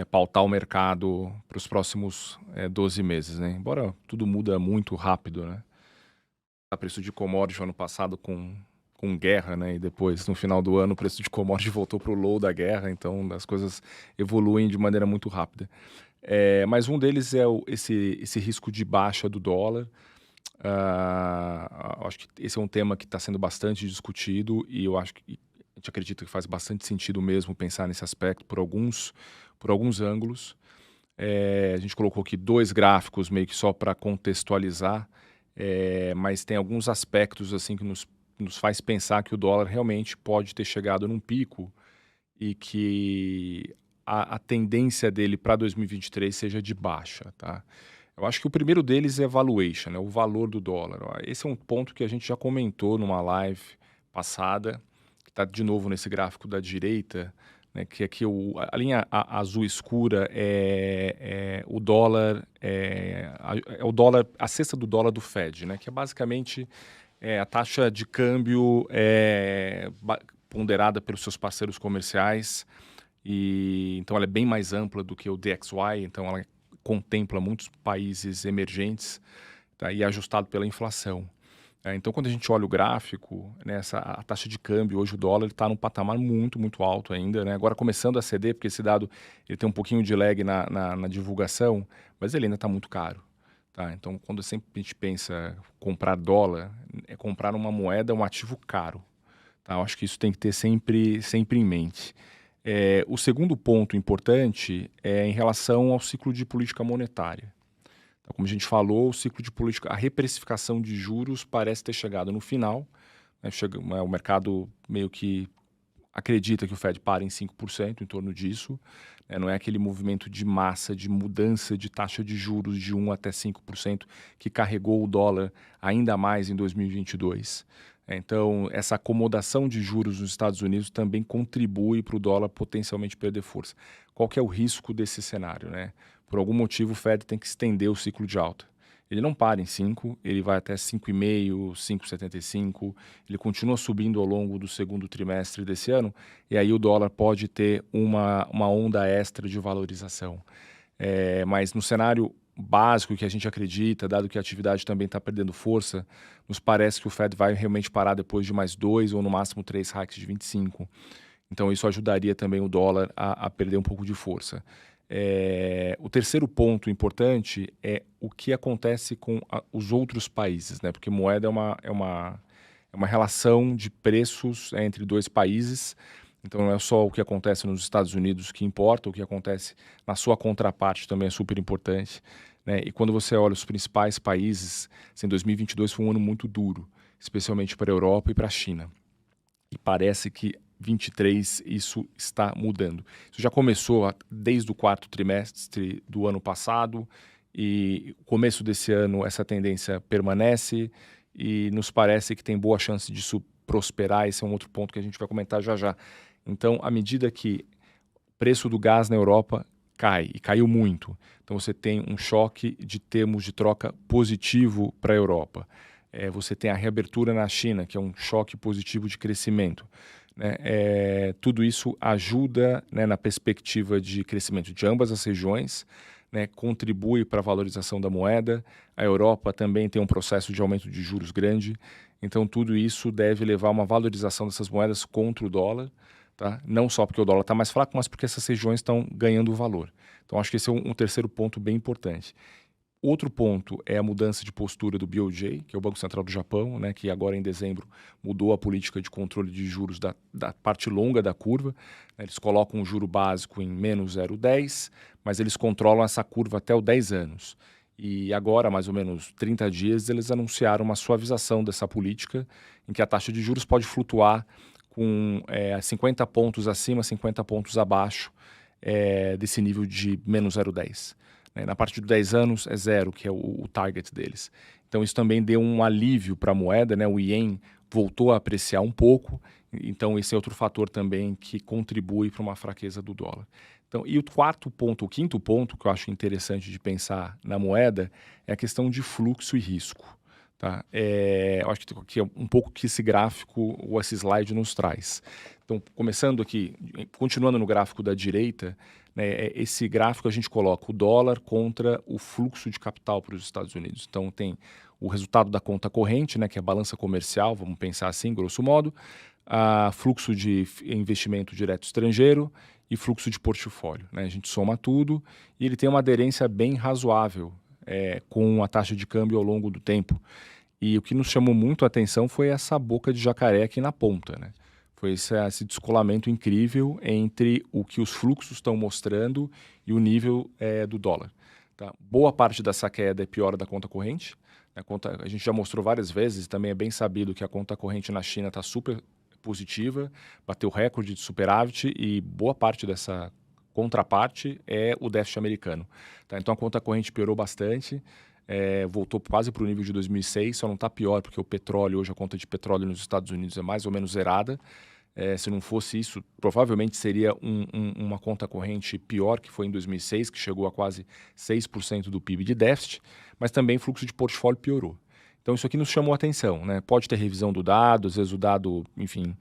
pautar o mercado para os próximos 12 meses, né? Embora tudo muda muito rápido, né? O preço de commodity ano passado com guerra, né? E depois, no final do ano, o preço de commodity voltou para o low da guerra, então as coisas evoluem de maneira muito rápida. Mas um deles é esse risco de baixa do dólar. Acho que esse é um tema que está sendo bastante discutido e eu acho que a gente acredita que faz bastante sentido mesmo pensar nesse aspecto por alguns ângulos. A gente colocou aqui 2 gráficos meio que só para contextualizar, mas tem alguns aspectos assim que nos faz pensar que o dólar realmente pode ter chegado num pico e que a tendência dele para 2023 seja de baixa, tá? Eu acho que o primeiro deles é valuation, né, o valor do dólar. Esse é um ponto que a gente já comentou numa live passada, que está de novo nesse gráfico da direita, né, que aqui a linha azul escura é o dólar, o dólar, a cesta do dólar do Fed, né, que é basicamente a taxa de câmbio ponderada pelos seus parceiros comerciais, e então ela é bem mais ampla do que o DXY, então ela contempla muitos países emergentes, tá, e é ajustado pela inflação. Então, quando a gente olha o gráfico, né, a taxa de câmbio, hoje o dólar está num patamar muito, muito alto ainda, né? Agora começando a ceder, porque esse dado ele tem um pouquinho de lag na divulgação, mas ele ainda está muito caro. Tá? Então, quando sempre a gente pensa comprar dólar, é comprar uma moeda, um ativo caro. Tá? Eu acho que isso tem que ter sempre em mente. O segundo ponto importante é em relação ao ciclo de política monetária. Então, como a gente falou, o ciclo de política, a reprecificação de juros parece ter chegado no final. Né, o mercado meio que acredita que o Fed para em 5%, em torno disso. Né, não é aquele movimento de massa, de mudança de taxa de juros de 1 até 5% que carregou o dólar ainda mais em 2022. Então, essa acomodação de juros nos Estados Unidos também contribui para o dólar potencialmente perder força. Qual que é o risco desse cenário, né? Por algum motivo, o Fed tem que estender o ciclo de alta. Ele não para em 5, ele vai até 5,5, 5,75, ele continua subindo ao longo do segundo trimestre desse ano, e aí o dólar pode ter uma onda extra de valorização. Mas no cenário básico que a gente acredita, dado que a atividade também está perdendo força, nos parece que o Fed vai realmente parar depois de mais 2 ou no máximo 3 hikes de 25. Então isso ajudaria também o dólar a perder um pouco de força. O terceiro ponto importante é o que acontece com os outros países, né? Porque moeda é uma relação de preços entre 2 países. Então não é só o que acontece nos Estados Unidos que importa, o que acontece na sua contraparte também é super importante. Né? E quando você olha os principais países, assim, 2022 foi um ano muito duro, especialmente para a Europa e para a China. E parece que 23 isso está mudando. Isso já começou desde o 4º trimestre do ano passado e no começo desse ano essa tendência permanece e nos parece que tem boa chance disso prosperar. Esse é um outro ponto que a gente vai comentar já já. Então, à medida que o preço do gás na Europa cai, e caiu muito, então você tem um choque de termos de troca positivo para a Europa. Você tem a reabertura na China, que é um choque positivo de crescimento. Né? Tudo isso ajuda, né, na perspectiva de crescimento de ambas as regiões, né, contribui para a valorização da moeda. A Europa também tem um processo de aumento de juros grande, então tudo isso deve levar a uma valorização dessas moedas contra o dólar. Tá? Não só porque o dólar está mais fraco, mas porque essas regiões estão ganhando valor. Então, acho que esse é um terceiro ponto bem importante. Outro ponto é a mudança de postura do BOJ, que é o Banco Central do Japão, né, que agora em dezembro mudou a política de controle de juros da parte longa da curva. Né, eles colocam um juro básico em menos 0,10, mas eles controlam essa curva até o 10 anos. E agora, mais ou menos 30 dias, eles anunciaram uma suavização dessa política, em que a taxa de juros pode flutuar com 50 pontos acima, 50 pontos abaixo desse nível de menos 0,10. Né? Na parte de 10 anos é zero, que é o target deles. Então isso também deu um alívio para a moeda, né? O ien voltou a apreciar um pouco, então esse é outro fator também que contribui para uma fraqueza do dólar. Então, e o quinto ponto que eu acho interessante de pensar na moeda é a questão de fluxo e risco. Tá? Eu acho que é um pouco que esse gráfico ou esse slide nos traz. Então, começando aqui, continuando no gráfico da direita, né, esse gráfico a gente coloca o dólar contra o fluxo de capital para os Estados Unidos. Então, tem o resultado da conta corrente, né, que é a balança comercial, vamos pensar assim, grosso modo, fluxo de investimento direto estrangeiro e fluxo de portfólio. Né? A gente soma tudo e ele tem uma aderência bem razoável com a taxa de câmbio ao longo do tempo. E o que nos chamou muito a atenção foi essa boca de jacaré aqui na ponta, né? Foi esse descolamento incrível entre o que os fluxos estão mostrando e o nível do dólar. Tá? Boa parte dessa queda é pior da conta corrente. A gente já mostrou várias vezes, também é bem sabido que a conta corrente na China está super positiva, bateu recorde de superávit e boa parte dessa contraparte é o déficit americano. Tá? Então a conta corrente piorou bastante. Voltou quase para o nível de 2006, só não está pior porque o petróleo, hoje a conta de petróleo nos Estados Unidos é mais ou menos zerada. Se não fosse isso, provavelmente seria uma conta corrente pior que foi em 2006, que chegou a quase 6% do PIB de déficit, mas também o fluxo de portfólio piorou. Então isso aqui nos chamou a atenção, né? Pode ter revisão do dado, às vezes o dado, enfim,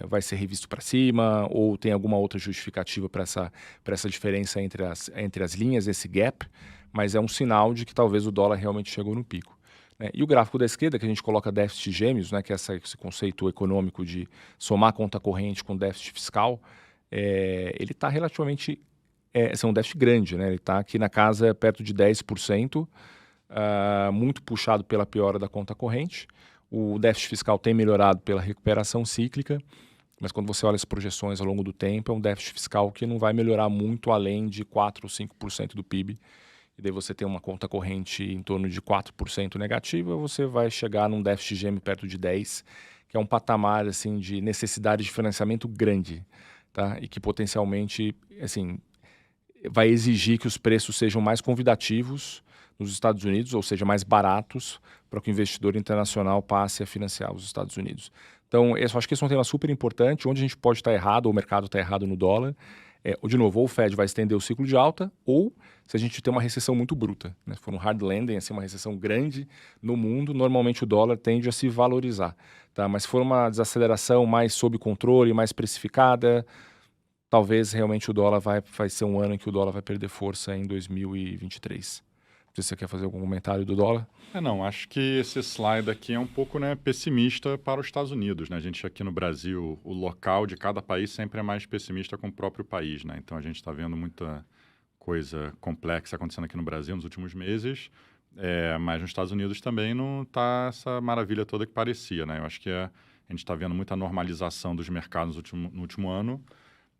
vai ser revisto para cima, ou tem alguma outra justificativa para essa diferença entre as linhas, esse gap, mas é um sinal de que talvez o dólar realmente chegou no pico. Né? E o gráfico da esquerda, que a gente coloca déficit gêmeos, né, que é esse conceito econômico de somar conta corrente com déficit fiscal, ele está relativamente... é um déficit grande, né? Ele está aqui na casa perto de 10%, muito puxado pela piora da conta corrente. O déficit fiscal tem melhorado pela recuperação cíclica, mas quando você olha as projeções ao longo do tempo, é um déficit fiscal que não vai melhorar muito além de 4 ou 5% do PIB. E daí você tem uma conta corrente em torno de 4% negativa, você vai chegar num déficit gêmeo perto de 10%, que é um patamar assim, de necessidade de financiamento grande, tá? E que potencialmente assim, vai exigir que os preços sejam mais convidativos nos Estados Unidos, ou seja, mais baratos, para que o investidor internacional passe a financiar os Estados Unidos. Então, eu acho que esse é um tema super importante, onde a gente pode estar errado, ou o mercado está errado no dólar. Ou de novo, ou o Fed vai estender o ciclo de alta, ou se a gente tem uma recessão muito bruta. Né? Se for um hard landing, assim, uma recessão grande no mundo, normalmente o dólar tende a se valorizar. Tá? Mas se for uma desaceleração mais sob controle, mais precificada, talvez realmente o dólar vai ser um ano em que o dólar vai perder força em 2023. Não sei se você quer fazer algum comentário do dólar.
Não, acho que esse slide aqui é um pouco, né, pessimista para os Estados Unidos, né? A gente aqui no Brasil, o local de cada país sempre é mais pessimista com o próprio país, né? Então a gente está vendo muita coisa complexa acontecendo aqui no Brasil nos últimos meses, mas nos Estados Unidos também não está essa maravilha toda que parecia, né? Eu acho que a gente está vendo muita normalização dos mercados no último ano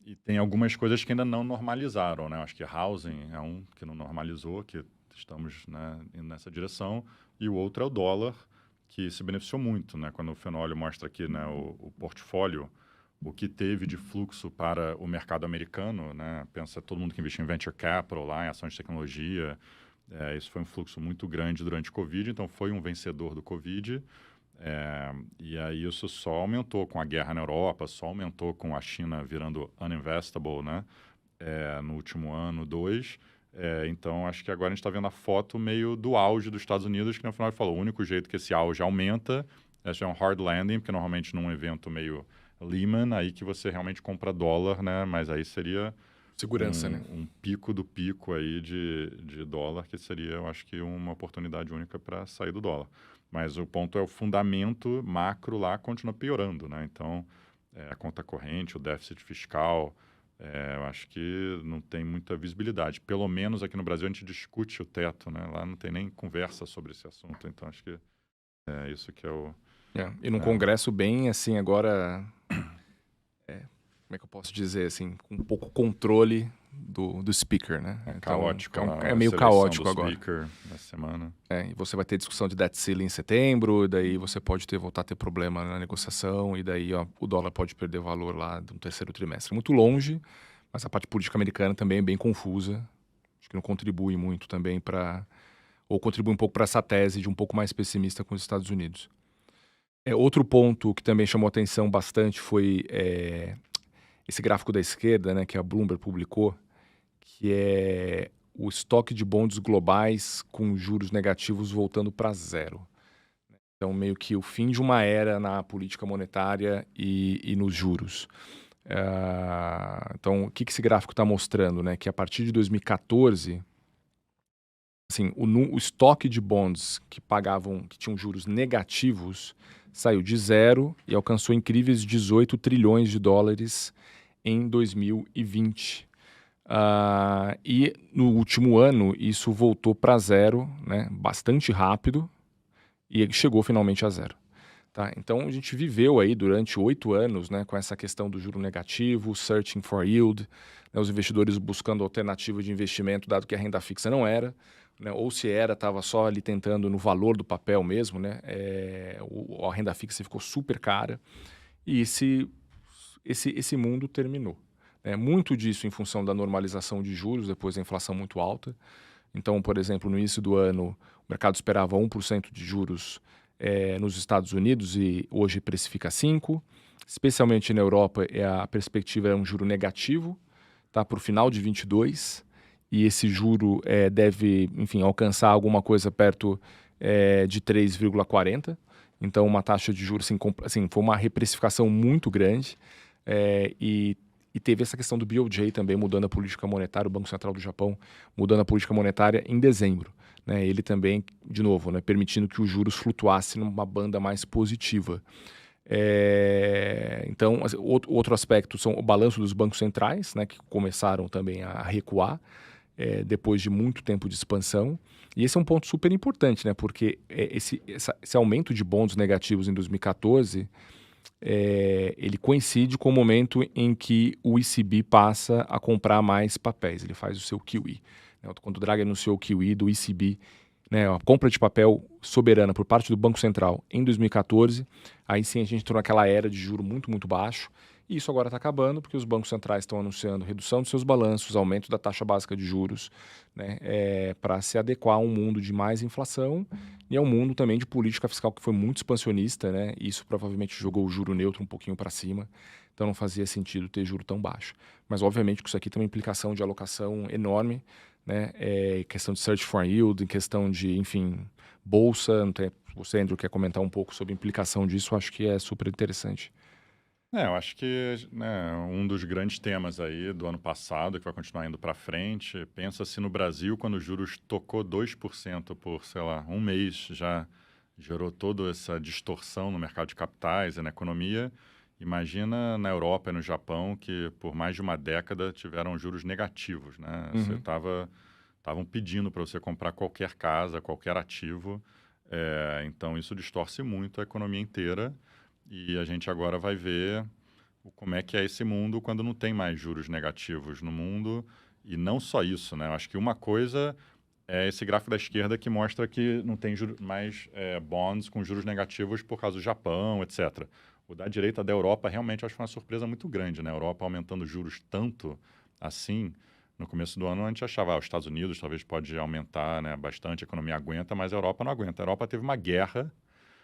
e tem algumas coisas que ainda não normalizaram, né? Eu acho que housing é um que não normalizou, que estamos, né, indo nessa direção, e o outro é o dólar, que se beneficiou muito, né? Quando o Fenólio mostra aqui, né, o portfólio, o que teve de fluxo para o mercado americano, né? Pensa todo mundo que investiu em venture capital lá, em ações de tecnologia, isso foi um fluxo muito grande durante o Covid, então foi um vencedor do Covid, e aí isso só aumentou com a guerra na Europa, só aumentou com a China virando uninvestable, né? No último ano, 2. Então, acho que agora a gente está vendo a foto meio do auge dos Estados Unidos, que no final ele falou, o único jeito que esse auge aumenta é um hard landing, porque normalmente num evento meio Lehman, aí que você realmente compra dólar, né? Mas aí seria
Segurança, né?
um pico do pico aí de dólar, que seria, eu acho que uma oportunidade única para sair do dólar. Mas o ponto é o fundamento macro lá continua piorando, né? Então, a conta corrente, o déficit fiscal, Eu acho que não tem muita visibilidade. Pelo menos aqui no Brasil a gente discute o teto, né? Lá não tem nem conversa sobre esse assunto. Então acho que é isso que é o...
E num
é,
congresso bem, assim, agora, como é que eu posso dizer, assim, com um pouco controle do speaker, né? Então,
caótico
é
a
meio
seleção do
caótico agora.
speaker na semana.
E você vai ter discussão de debt ceiling em setembro, e daí você pode voltar a ter problema na negociação, e daí ó, o dólar pode perder valor lá no terceiro trimestre. Muito longe, mas a parte política americana também é bem confusa. Acho que não contribui muito também para... Ou contribui um pouco para essa tese de um pouco mais pessimista com os Estados Unidos. Outro ponto que também chamou atenção bastante foi esse gráfico da esquerda, né, que a Bloomberg publicou, que é o estoque de bonds globais com juros negativos voltando para zero. Então, meio que o fim de uma era na política monetária e nos juros. Então, o que esse gráfico está mostrando? Né? Que a partir de 2014, assim, o estoque de bonds que tinham juros negativos, saiu de zero e alcançou incríveis 18 trilhões de dólares em 2020. E no último ano, isso voltou para zero, né, bastante rápido, e ele chegou finalmente a zero. Tá? Então, a gente viveu aí durante 8 anos, né, com essa questão do juro negativo, searching for yield, né, os investidores buscando alternativa de investimento, dado que a renda fixa não era, né, ou se era, estava só ali tentando no valor do papel mesmo, né, a renda fixa ficou super cara, e esse mundo terminou. Muito disso em função da normalização de juros, depois da inflação muito alta. Então, por exemplo, no início do ano, o mercado esperava 1% de juros nos Estados Unidos e hoje precifica 5%. Especialmente na Europa, a perspectiva é um juro negativo, tá, para o final de 22. E esse juro deve, enfim, alcançar alguma coisa perto de 3,40. Então, uma taxa de juros, assim, foi uma reprecificação muito grande. E teve essa questão do BOJ também mudando a política monetária, o Banco Central do Japão mudando a política monetária em dezembro. Né? Ele também, de novo, né, permitindo que os juros flutuassem numa banda mais positiva. Então, assim, outro aspecto são o balanço dos bancos centrais, né, que começaram também a recuar depois de muito tempo de expansão. E esse é um ponto super importante, né, porque esse aumento de bons negativos em 2014... ele coincide com o momento em que o ECB passa a comprar mais papéis. Ele faz o seu QE. Né? Quando o Draghi anunciou o QE do ECB, né, a compra de papel soberana por parte do Banco Central em 2014, aí sim a gente entrou naquela era de juro muito, muito baixo. E isso agora está acabando porque os bancos centrais estão anunciando redução dos seus balanços, aumento da taxa básica de juros, né, para se adequar a um mundo de mais inflação e a um mundo também de política fiscal que foi muito expansionista, né, e isso provavelmente jogou o juro neutro um pouquinho para cima, então não fazia sentido ter juro tão baixo. Mas obviamente que isso aqui tem uma implicação de alocação enorme, né, questão de search for yield, em questão de, enfim, bolsa. Não tem, você, Andrew, quer comentar um pouco sobre a implicação disso? Eu acho que é super interessante.
Eu acho que, né, um dos grandes temas aí do ano passado, que vai continuar indo para frente, pensa-se no Brasil, quando os juros tocou 2% por, sei lá, um mês, já gerou toda essa distorção no mercado de capitais e na economia. Imagina na Europa e no Japão, que por mais de uma década tiveram juros negativos, né? Você estavam pedindo para você comprar qualquer casa, qualquer ativo. Então, isso distorce muito a economia inteira. E a gente agora vai ver como é que é esse mundo quando não tem mais juros negativos no mundo. E não só isso, né? Eu acho que uma coisa é esse gráfico da esquerda que mostra que não tem mais bonds com juros negativos por causa do Japão, etc. O da direita da Europa realmente acho que foi uma surpresa muito grande, né? A Europa aumentando juros tanto assim. No começo do ano a gente achava, os Estados Unidos talvez pode aumentar, né, bastante, a economia aguenta, mas a Europa não aguenta. A Europa teve uma guerra,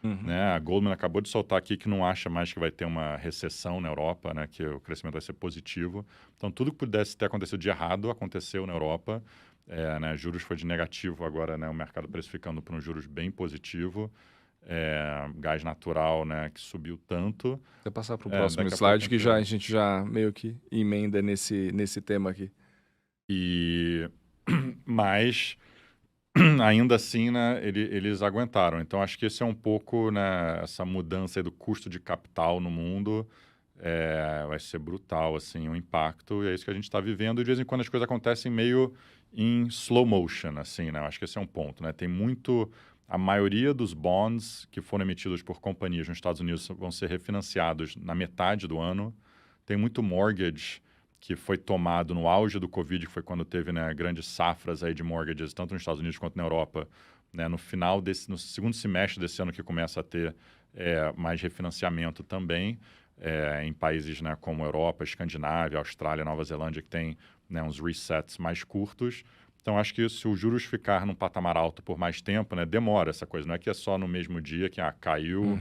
né? A Goldman acabou de soltar aqui que não acha mais que vai ter uma recessão na Europa, né? Que o crescimento vai ser positivo. Então, tudo que pudesse ter acontecido de errado aconteceu na Europa. Né? Juros foi de negativo, agora, né, o mercado precificando por um juros bem positivo. Gás natural, né, que subiu tanto.
Vou passar para o próximo
Daqui a
slide,
pouco
que a gente já meio que emenda nesse tema aqui.
Mas ainda assim, né, eles aguentaram. Então, acho que esse é um pouco, né, essa mudança aí do custo de capital no mundo. vai ser brutal, assim, o impacto, e é isso que a gente está vivendo, e de vez em quando as coisas acontecem meio em slow motion, assim, né? Eu acho que esse é um ponto, né? Tem muito... A maioria dos bonds que foram emitidos por companhias nos Estados Unidos vão ser refinanciados na metade do ano. Tem muito mortgage que foi tomado no auge do Covid, que foi quando teve, né, grandes safras aí de mortgages, tanto nos Estados Unidos quanto na Europa, né? No segundo semestre desse ano que começa a ter mais refinanciamento também, em países, né, como Europa, Escandinávia, Austrália, Nova Zelândia, que tem, né, uns resets mais curtos. Então, acho que se os juros ficar num patamar alto por mais tempo, né, demora essa coisa. Não é que é só no mesmo dia que caiu,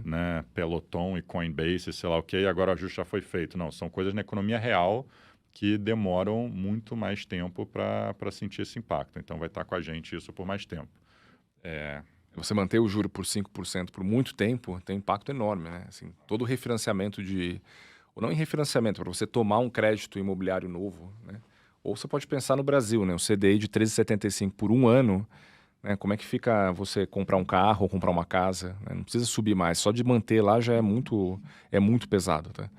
né, Peloton e Coinbase, sei lá o quê, e agora o ajuste já foi feito. Não, são coisas na economia real que demoram muito mais tempo para sentir esse impacto. Então, vai estar com a gente isso por mais tempo.
Você manter o juro por 5% por muito tempo tem um impacto enorme, né? Assim, todo refinanciamento ou não em refinanciamento, para você tomar um crédito imobiliário novo, né? Ou você pode pensar no Brasil, né? O CDI de 13,75 por um ano, né? Como é que fica você comprar um carro ou comprar uma casa, né? Não precisa subir mais, só de manter lá já é muito pesado, tá?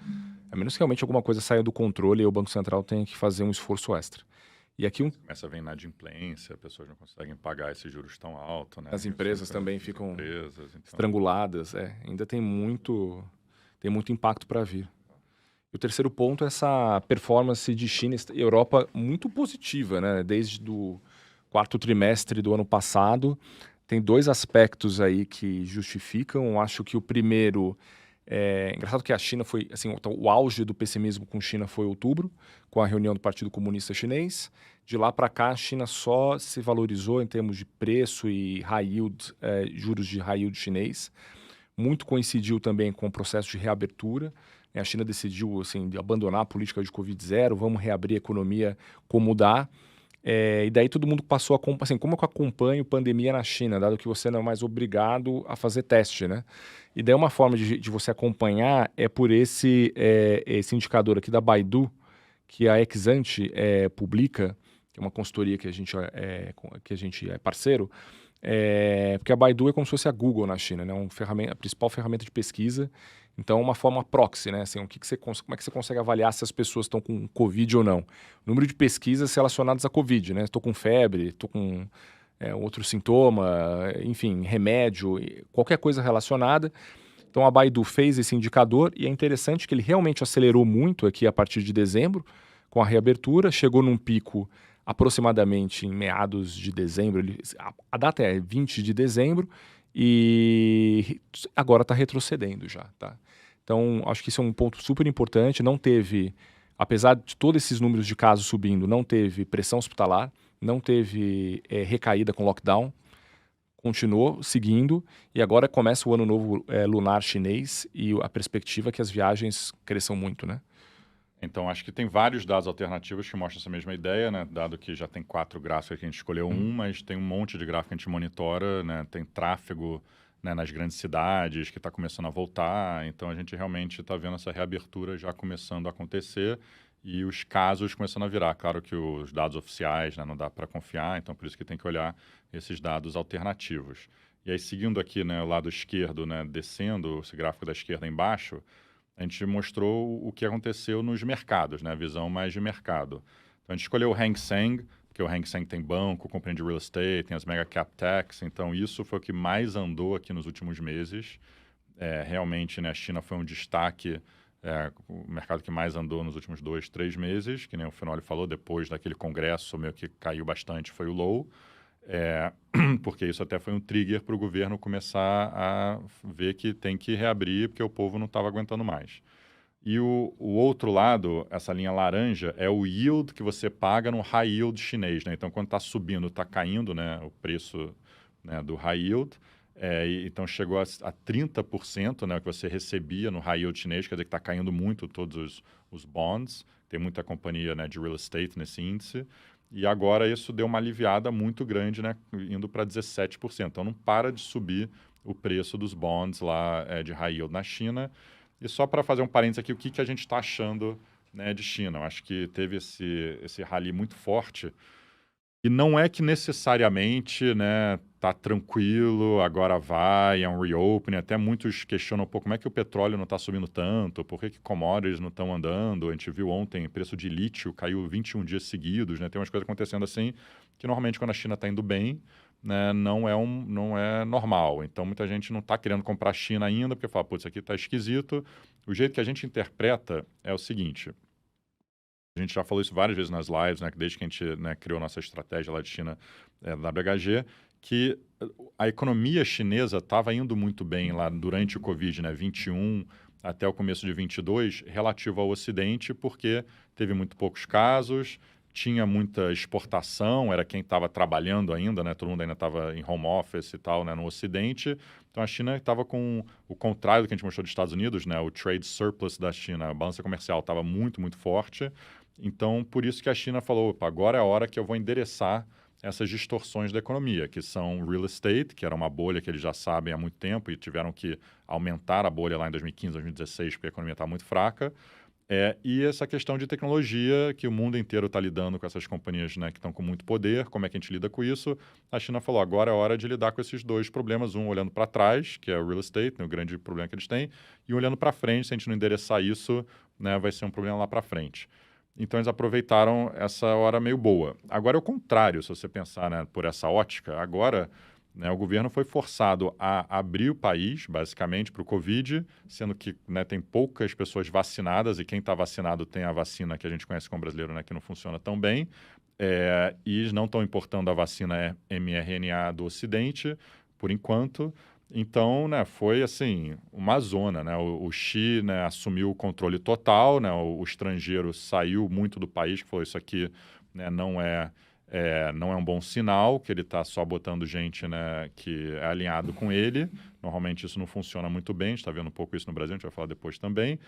A menos que realmente alguma coisa saia do controle e o Banco Central tenha que fazer um esforço extra. E aqui
Começa a vir inadimplência, pessoas não conseguem pagar esses juros tão altos, né?
as empresas também
As
ficam
empresas, então...
estranguladas, ainda tem muito impacto para vir. E o terceiro ponto é essa performance de China e Europa muito positiva, né? Desde o quarto trimestre do ano passado, tem dois aspectos aí que justificam. Acho que o primeiro engraçado que a China foi, assim, o auge do pessimismo com China foi outubro, com a reunião do Partido Comunista Chinês. De lá para cá, a China só se valorizou em termos de preço e high yield, juros de high yield chinês. Muito coincidiu também com o processo de reabertura. A China decidiu, assim, de abandonar a política de Covid-0, vamos reabrir a economia como dá. E daí todo mundo passou a... Assim, como eu acompanho pandemia na China, dado que você não é mais obrigado a fazer teste, né? E daí uma forma de você acompanhar é por esse indicador aqui da Baidu, que a Exante publica, que é uma consultoria que a gente é parceiro, porque a Baidu é como se fosse a Google na China, né? A principal ferramenta de pesquisa. Então, uma forma proxy, né? Assim, como é que você consegue avaliar se as pessoas estão com Covid ou não? Número de pesquisas relacionadas à Covid, né? Estou com febre, estou com outro sintoma, enfim, remédio, qualquer coisa relacionada. Então, a Baidu fez esse indicador e é interessante que ele realmente acelerou muito aqui a partir de dezembro, com a reabertura, chegou num pico aproximadamente em meados de dezembro, a data é 20 de dezembro, e agora está retrocedendo já, tá? Então, acho que isso é um ponto super importante. Não teve, apesar de todos esses números de casos subindo, não teve pressão hospitalar, não teve recaída com lockdown, continuou seguindo, e agora começa o ano novo lunar chinês e a perspectiva é que as viagens cresçam muito, né?
Então, acho que tem vários dados alternativos que mostram essa mesma ideia, né? Dado que já tem 4 gráficos que a gente escolheu mas tem um monte de gráfico que a gente monitora, né? Tem tráfego, né, nas grandes cidades que está começando a voltar. Então, a gente realmente está vendo essa reabertura já começando a acontecer e os casos começando a virar. Claro que os dados oficiais, né, não dá para confiar, então por isso que tem que olhar esses dados alternativos. E aí, seguindo aqui, né, o lado esquerdo, né, descendo, esse gráfico da esquerda embaixo, a gente mostrou o que aconteceu nos mercados, né? A visão mais de mercado. Então, a gente escolheu o Hang Seng, porque o Hang Seng tem banco, compreende real estate, tem as mega cap techs, então isso foi o que mais andou aqui nos últimos meses. Realmente, né, a China foi um destaque, o mercado que mais andou nos últimos 2, 3 meses, que nem o Fenoli falou, depois daquele congresso meio que caiu bastante, foi o low. Porque isso até foi um trigger para o governo começar a ver que tem que reabrir, porque o povo não estava aguentando mais. E o outro lado, essa linha laranja, é o yield que você paga no high yield chinês, né? Então, quando está subindo, está caindo, né, o preço, né, do high yield. Então, chegou a 30%, né, que você recebia no high yield chinês, quer dizer que está caindo muito todos os bonds. Tem muita companhia, né, de real estate nesse índice. E agora isso deu uma aliviada muito grande, né, indo para 17%. Então, não para de subir o preço dos bonds lá de high yield na China. E só para fazer um parênteses aqui, o que a gente está achando, né, de China? Eu acho que teve esse rally muito forte E não é que necessariamente, né, tá tranquilo, agora vai, é um reopening. Até muitos questionam, pô, como é que o petróleo não está subindo tanto? Por que que commodities não estão andando? A gente viu ontem, o preço de lítio caiu 21 dias seguidos, né? Tem umas coisas acontecendo assim, que normalmente quando a China está indo bem, né, não é normal. Então muita gente não está querendo comprar a China ainda, porque fala, pô, isso aqui está esquisito. O jeito que a gente interpreta é o seguinte: a gente já falou isso várias vezes nas lives, né, que desde que a gente, né, criou nossa estratégia lá de China, da WHG, que a economia chinesa estava indo muito bem lá durante o Covid, né, 21 até o começo de 22, relativo ao Ocidente, porque teve muito poucos casos, tinha muita exportação, era quem estava trabalhando ainda, né, todo mundo ainda estava em home office e tal, né, no Ocidente. Então a China estava com o contrário do que a gente mostrou dos Estados Unidos, né, o trade surplus da China, a balança comercial estava muito, muito forte. Então, por isso que a China falou, opa, agora é a hora que eu vou endereçar essas distorções da economia, que são real estate, que era uma bolha que eles já sabem há muito tempo e tiveram que aumentar a bolha lá em 2015, 2016, porque a economia está muito fraca. E essa questão de tecnologia, que o mundo inteiro está lidando com essas companhias, né, que estão com muito poder, como é que a gente lida com isso? A China falou, agora é a hora de lidar com esses dois problemas, um olhando para trás, que é o real estate, né, o grande problema que eles têm, e um olhando para frente, se a gente não endereçar isso, né, vai ser um problema lá para frente. Então eles aproveitaram essa hora meio boa. Agora é o contrário, se você pensar, né, por essa ótica. Agora, né, o governo foi forçado a abrir o país, basicamente, para o Covid, sendo que, né, tem poucas pessoas vacinadas e quem está vacinado tem a vacina que a gente conhece como brasileiro, né, que não funciona tão bem. E eles não estão importando a vacina mRNA do Ocidente, por enquanto. Então, né, foi assim, uma zona, né? O Xi, né, assumiu o controle total, né? O estrangeiro saiu muito do país, que falou isso aqui, né, não é um bom sinal, que ele está só botando gente, né, que é alinhado com ele. Normalmente isso não funciona muito bem, a gente está vendo um pouco isso no Brasil, a gente vai falar depois também.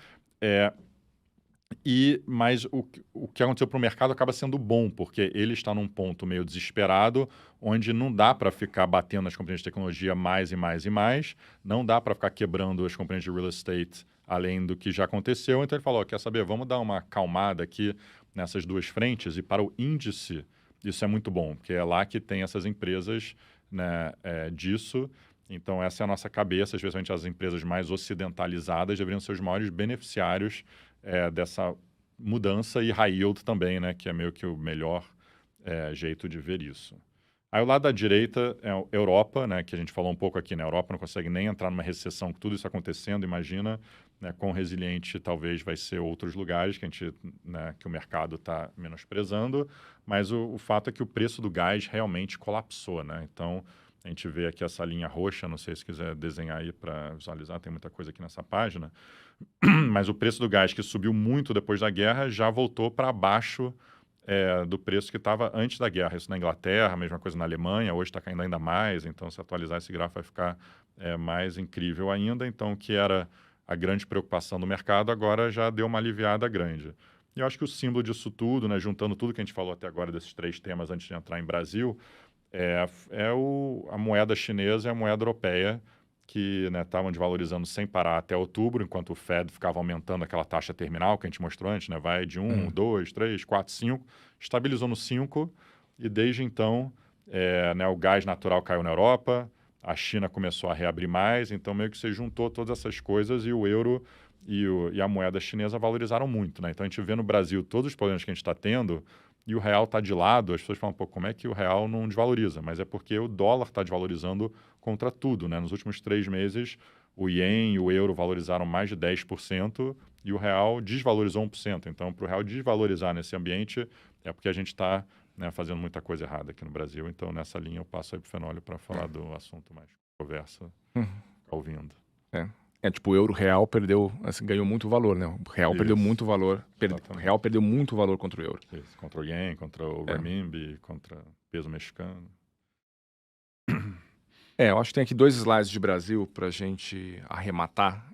Mas o que aconteceu para o mercado acaba sendo bom, porque ele está num ponto meio desesperado, onde não dá para ficar batendo nas companhias de tecnologia mais e mais e mais, não dá para ficar quebrando as companhias de real estate além do que já aconteceu. Então ele falou, quer saber, vamos dar uma acalmada aqui nessas duas frentes, e para o índice isso é muito bom, porque é lá que tem essas empresas, né, disso. Então essa é a nossa cabeça, especialmente as empresas mais ocidentalizadas deveriam ser os maiores beneficiários dessa mudança, e high yield também, né, que é meio que o melhor jeito de ver isso. Aí o lado da direita é a Europa, né, que a gente falou um pouco aqui, né, a Europa não consegue nem entrar numa recessão com tudo isso acontecendo, imagina, né, quão resiliente talvez vai ser outros lugares que a gente, né, que o mercado está menosprezando, mas o fato é que o preço do gás realmente colapsou, né, então a gente vê aqui essa linha roxa, não sei se quiser desenhar aí para visualizar, tem muita coisa aqui nessa página, mas o preço do gás, que subiu muito depois da guerra, já voltou para baixo do preço que estava antes da guerra. Isso na Inglaterra, a mesma coisa na Alemanha, hoje está caindo ainda mais, então se atualizar esse gráfico vai ficar mais incrível ainda. Então, o que era a grande preocupação do mercado, agora já deu uma aliviada grande. E eu acho que o símbolo disso tudo, né, juntando tudo que a gente falou até agora desses três temas antes de entrar em Brasil, a moeda chinesa e a moeda europeia, que estavam desvalorizando sem parar até outubro, enquanto o Fed ficava aumentando aquela taxa terminal que a gente mostrou antes, né? Vai de 1, 2, 3, 4, 5, estabilizou no 5, e desde então né, o gás natural caiu na Europa, a China começou a reabrir mais, então meio que você juntou todas essas coisas e o euro e a moeda chinesa valorizaram muito, né? Então a gente vê no Brasil todos os problemas que a gente está tendo, e o real está de lado. As pessoas falam, pô, como é que o real não desvaloriza? Mas é porque o dólar está desvalorizando contra tudo, né? Nos últimos 3 meses, o ien e o euro valorizaram mais de 10% e o real desvalorizou 1%. Então, para o real desvalorizar nesse ambiente, é porque a gente está, né, fazendo muita coisa errada aqui no Brasil. Então, nessa linha, eu passo aí para o Fenólio para falar do assunto mais conversa, ouvindo.
Tipo, o euro real perdeu, assim, ganhou muito valor, né? O real
Isso.
perdeu muito valor. O
Exatamente.
real perdeu muito valor contra o euro.
Isso. Contra o ien, contra o renminbi, contra o peso mexicano.
Eu acho que tem aqui 2 slides de Brasil para a gente arrematar.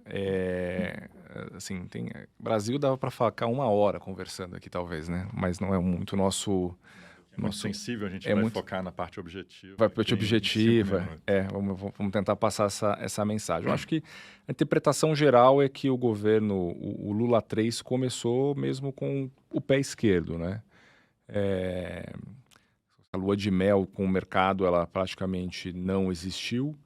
Assim, Brasil dava para ficar 1 hora conversando aqui, talvez, né? Mas não é muito nosso...
Muito sensível, a gente
é
vai
muito-
focar na parte objetiva.
Vai para a parte
Tem 5
objetiva.
minutos.
Vamos tentar passar essa mensagem. Eu acho que a interpretação geral é que o governo, o Lula 3, começou mesmo com o pé esquerdo, né? A lua de mel com o mercado, ela praticamente não existiu.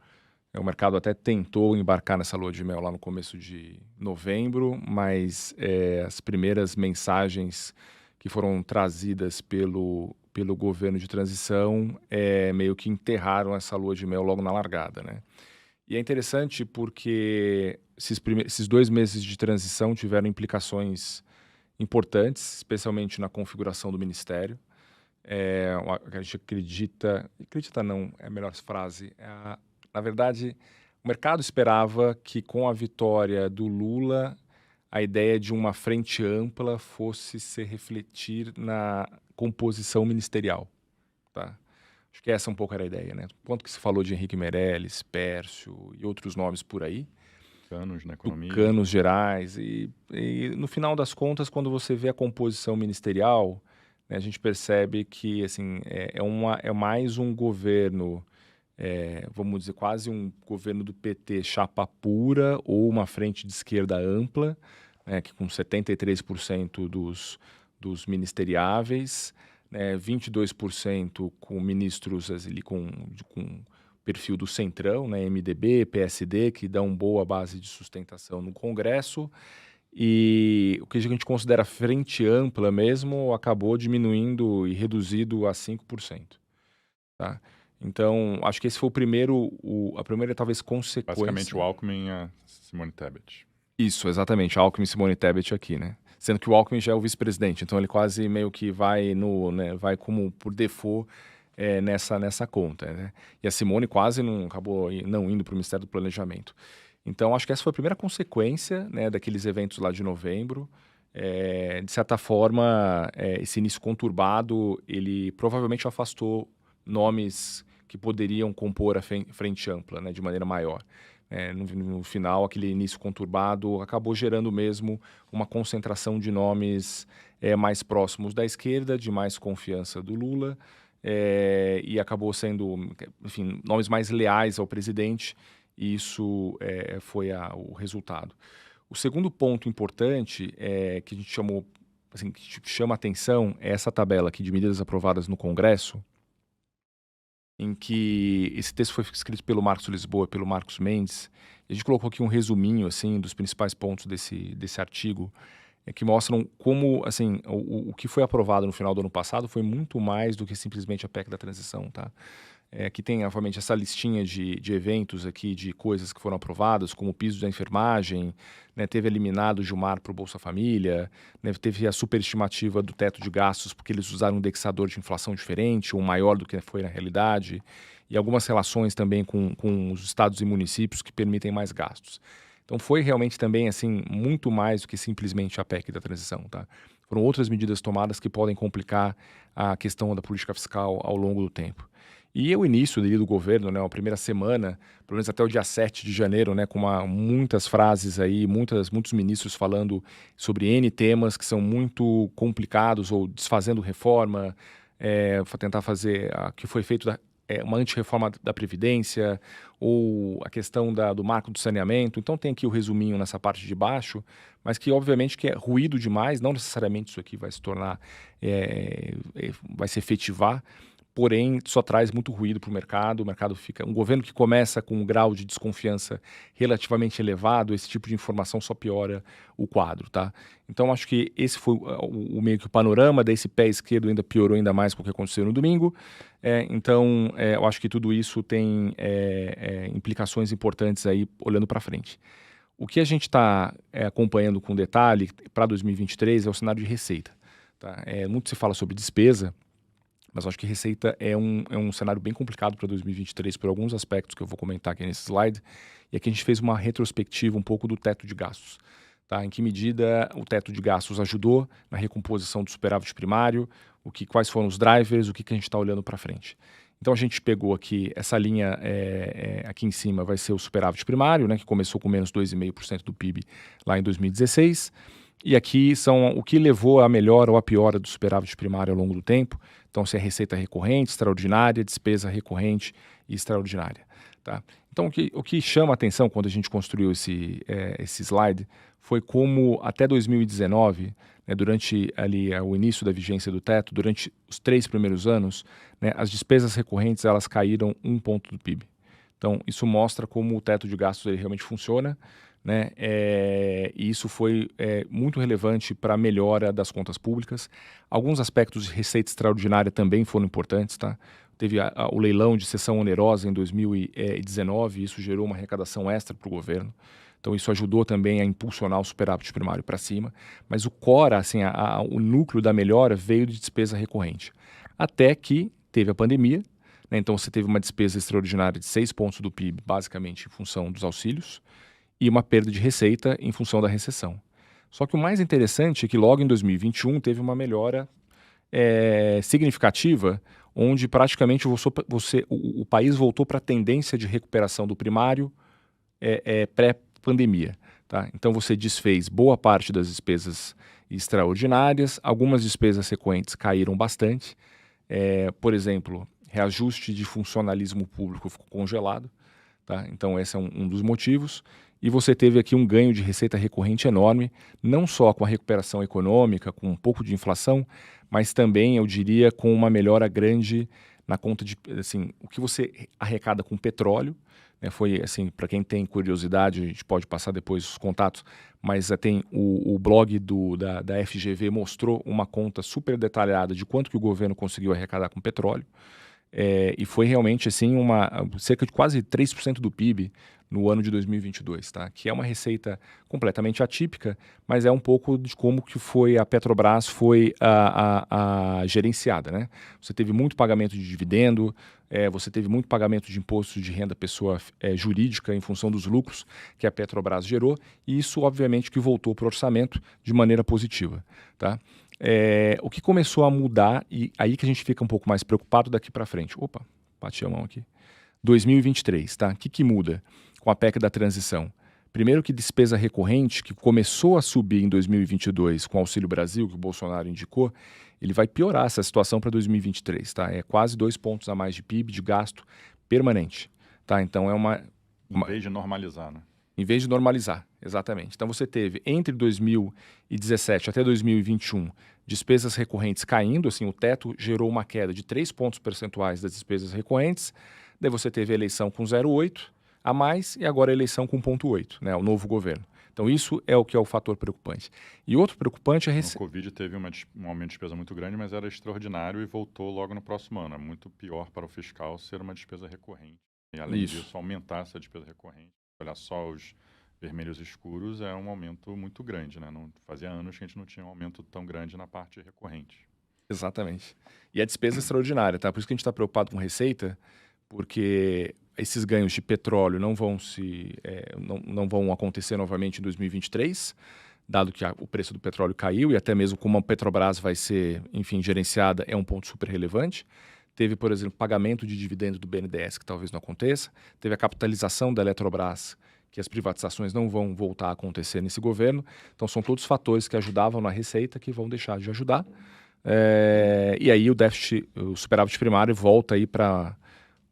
O mercado até tentou embarcar nessa lua de mel lá no começo de novembro, mas as primeiras mensagens que foram trazidas pelo governo de transição meio que enterraram essa lua de mel logo na largada, né? E é interessante porque esses 2 meses de transição tiveram implicações importantes, especialmente na configuração do ministério. A gente acredita não, é a melhor frase. Na verdade, o mercado esperava que com a vitória do Lula, a ideia de uma frente ampla fosse se refletir na composição ministerial, tá? Acho que essa um pouco era a ideia, né? Quanto que se falou de Henrique Meirelles, Pércio e outros nomes por aí,
Canos na economia.
tucanos gerais, e no final das contas, quando você vê a composição ministerial, né, a gente percebe que assim, é mais um governo, vamos dizer, quase um governo do PT chapa pura ou uma frente de esquerda ampla, né, que com 73% dos ministeriáveis, né, 22% com ministros ali com perfil do Centrão, né, MDB, PSD, que dão boa base de sustentação no Congresso, e o que a gente considera frente ampla mesmo acabou diminuindo e reduzido a 5%, tá? Então, acho que esse foi a primeira talvez consequência.
Basicamente o Alckmin e a Simone Tebet.
Isso, exatamente, Alckmin e Simone Tebet aqui, né? Sendo que o Alckmin já é o vice-presidente, então ele quase meio que vai vai como por default nessa conta, né? E a Simone quase acabou não indo para o Ministério do Planejamento. Então, acho que essa foi a primeira consequência, né, daqueles eventos lá de novembro. De certa forma, esse início conturbado, ele provavelmente afastou nomes que poderiam compor a frente ampla, né, de maneira maior. No final, aquele início conturbado acabou gerando mesmo uma concentração de nomes mais próximos da esquerda, de mais confiança do Lula, e acabou sendo, enfim, nomes mais leais ao presidente, e isso foi o resultado. O segundo ponto importante que a gente chamou, assim, que chama atenção é essa tabela aqui de medidas aprovadas no Congresso, em que esse texto foi escrito pelo Marcos Lisboa e pelo Marcos Mendes. E a gente colocou aqui um resuminho assim dos principais pontos desse artigo, que mostram como assim o que foi aprovado no final do ano passado foi muito mais do que simplesmente a PEC da transição, tá? Aqui tem, obviamente, essa listinha de eventos aqui, de coisas que foram aprovadas, como o piso da enfermagem, né, teve eliminado o Gilmar para o Bolsa Família, né, teve a superestimativa do teto de gastos, porque eles usaram um indexador de inflação diferente, ou maior do que foi na realidade, e algumas relações também com os estados e municípios que permitem mais gastos. Então foi realmente também assim muito mais do que simplesmente a PEC da transição, tá? Foram outras medidas tomadas que podem complicar a questão da política fiscal ao longo do tempo. E o início do governo, né, a primeira semana, pelo menos até o dia 7 de janeiro, né, com muitas frases aí, muitos ministros falando sobre N temas que são muito complicados, ou desfazendo reforma, para tentar fazer que foi feito uma antirreforma da Previdência, ou a questão do marco do saneamento. Então tem aqui o resuminho nessa parte de baixo, mas que obviamente que é ruído demais, não necessariamente isso aqui vai se tornar, vai se efetivar, porém só traz muito ruído para o mercado fica... Um governo que começa com um grau de desconfiança relativamente elevado, esse tipo de informação só piora o quadro, tá? Então acho que esse foi o meio que o panorama, desse pé esquerdo ainda piorou ainda mais com o que aconteceu no domingo. Então eu acho que tudo isso tem implicações importantes aí olhando para frente. O que a gente está acompanhando com detalhe para 2023 é o cenário de receita, tá? Muito se fala sobre despesa, mas acho que receita é um cenário bem complicado para 2023 por alguns aspectos que eu vou comentar aqui nesse slide. E aqui a gente fez uma retrospectiva um pouco do teto de gastos, tá? Em que medida o teto de gastos ajudou na recomposição do superávit primário, quais foram os drivers, o que a gente está olhando para frente. Então a gente pegou aqui, essa linha aqui em cima vai ser o superávit primário, né, que começou com menos 2,5% do PIB lá em 2016. E aqui são o que levou a melhora ou a piora do superávit primário ao longo do tempo. Então, se é receita recorrente, extraordinária, despesa recorrente e extraordinária. Tá? Então, o que chama a atenção quando a gente construiu esse slide foi como até 2019, né, durante ali o início da vigência do teto, durante os 3 primeiros anos, né, as despesas recorrentes elas caíram 1 ponto do PIB. Então, isso mostra como o teto de gastos ele realmente funciona, né, e isso foi muito relevante para a melhora das contas públicas. Alguns aspectos de receita extraordinária também foram importantes, tá? Teve o leilão de cessão onerosa em 2019, e isso gerou uma arrecadação extra para o governo. Então, isso ajudou também a impulsionar o superávit primário para cima. Mas o core, assim, o núcleo da melhora veio de despesa recorrente. Até que teve a pandemia, né? Então, você teve uma despesa extraordinária de 6 pontos do PIB, basicamente em função dos auxílios, e uma perda de receita em função da recessão. Só que o mais interessante é que logo em 2021 teve uma melhora significativa, onde praticamente o país voltou para a tendência de recuperação do primário pré-pandemia. Tá? Então você desfez boa parte das despesas extraordinárias, algumas despesas sequentes caíram bastante. Por exemplo, reajuste de funcionalismo público ficou congelado. Tá? Então esse é um dos motivos. E você teve aqui um ganho de receita recorrente enorme, não só com a recuperação econômica, com um pouco de inflação, mas também, eu diria, com uma melhora grande na conta de, assim, o que você arrecada com petróleo, né, foi, assim, para quem tem curiosidade, a gente pode passar depois os contatos, mas tem o blog da FGV mostrou uma conta super detalhada de quanto que o governo conseguiu arrecadar com petróleo. E foi realmente assim cerca de quase 3% do PIB no ano de 2022, tá? Que é uma receita completamente atípica, mas é um pouco de como que foi a Petrobras foi gerenciada, né? Você teve muito pagamento de dividendo, você teve muito pagamento de imposto de renda pessoa jurídica em função dos lucros que a Petrobras gerou, e isso obviamente que voltou para o orçamento de maneira positiva, tá? O que começou a mudar, e aí que a gente fica um pouco mais preocupado daqui para frente. Opa, bati a mão aqui. 2023, tá? O que muda com a PEC da transição? Primeiro que despesa recorrente, que começou a subir em 2022 com o Auxílio Brasil, que o Bolsonaro indicou, ele vai piorar essa situação para 2023, tá? É quase 2 pontos a mais de PIB, de gasto permanente, tá? Então
Em vez de normalizar, né?
Em vez de normalizar, exatamente. Então você teve entre 2017 até 2021 despesas recorrentes caindo, assim, o teto gerou uma queda de 3 pontos percentuais das despesas recorrentes, daí você teve a eleição com 0,8 a mais e agora a eleição com 0,8, né, o novo governo. Então isso é o que é o fator preocupante. E outro preocupante é...
No Covid teve um aumento de despesa muito grande, mas era extraordinário e voltou logo no próximo ano. É muito pior para o fiscal ser uma despesa recorrente. E além disso, aumentar essa despesa recorrente. Olhar só os vermelhos escuros é um aumento muito grande, né? Não, fazia anos que a gente não tinha um aumento tão grande na parte recorrente.
Exatamente. E a despesa extraordinária, tá? Por isso que a gente está preocupado com receita, porque esses ganhos de petróleo não vão acontecer novamente em 2023, dado que o preço do petróleo caiu e até mesmo como a Petrobras vai ser, enfim, gerenciada, é um ponto super relevante. Teve, por exemplo, pagamento de dividendo do BNDES, que talvez não aconteça. Teve a capitalização da Eletrobras, que as privatizações não vão voltar a acontecer nesse governo. Então, são todos fatores que ajudavam na receita que vão deixar de ajudar. E aí o superávit primário volta aí para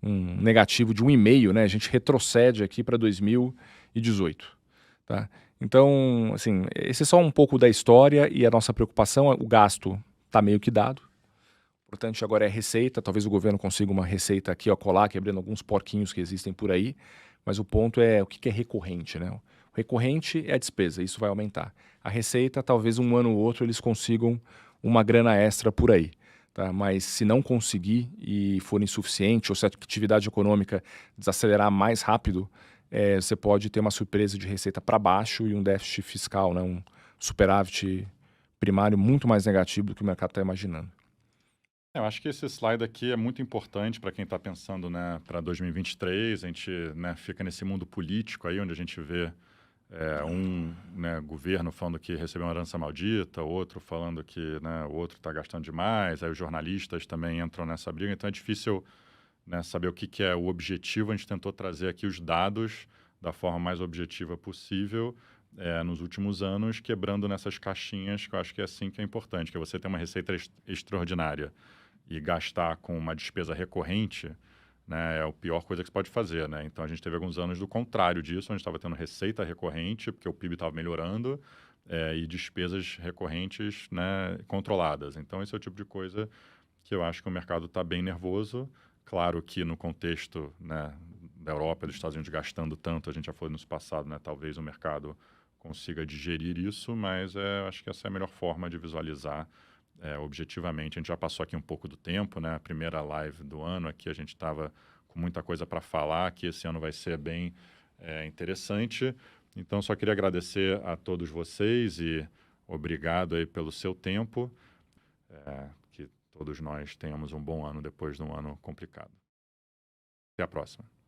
um negativo de 1,5, né? A gente retrocede aqui para 2018, tá? Então, assim, esse é só um pouco da história e a nossa preocupação. O gasto está meio que dado. O importante agora é a receita. Talvez o governo consiga uma receita aqui, ó, colar, quebrando alguns porquinhos que existem por aí. Mas o ponto é o que é recorrente, né? O recorrente é a despesa, isso vai aumentar. A receita, talvez um ano ou outro eles consigam uma grana extra por aí. Tá? Mas se não conseguir e for insuficiente, ou se a atividade econômica desacelerar mais rápido, você pode ter uma surpresa de receita para baixo e um déficit fiscal, né? Um superávit primário muito mais negativo do que o mercado está imaginando.
Eu acho que esse slide aqui é muito importante para quem está pensando, né, para 2023. A gente, né, fica nesse mundo político aí, onde a gente vê né, governo falando que recebeu uma herança maldita, outro falando que, né, o outro está gastando demais, aí os jornalistas também entram nessa briga. Então é difícil, né, saber o que é o objetivo. A gente tentou trazer aqui os dados da forma mais objetiva possível nos últimos anos, quebrando nessas caixinhas, que eu acho que é assim que é importante, que é você ter uma receita extraordinária e gastar com uma despesa recorrente, né, é a pior coisa que você pode fazer, né? Então a gente teve alguns anos do contrário disso, onde estava tendo receita recorrente, porque o PIB estava melhorando, e despesas recorrentes, né, controladas. Então esse é o tipo de coisa que eu acho que o mercado está bem nervoso. Claro que no contexto, né, da Europa e dos Estados Unidos gastando tanto, a gente já falou no passado, né, talvez o mercado consiga digerir isso, mas acho que essa é a melhor forma de visualizar objetivamente. A gente já passou aqui um pouco do tempo, né? A primeira live do ano aqui a gente estava com muita coisa para falar, que esse ano vai ser bem interessante. Então, só queria agradecer a todos vocês e obrigado aí pelo seu tempo. Que todos nós tenhamos um bom ano depois de um ano complicado. Até a próxima.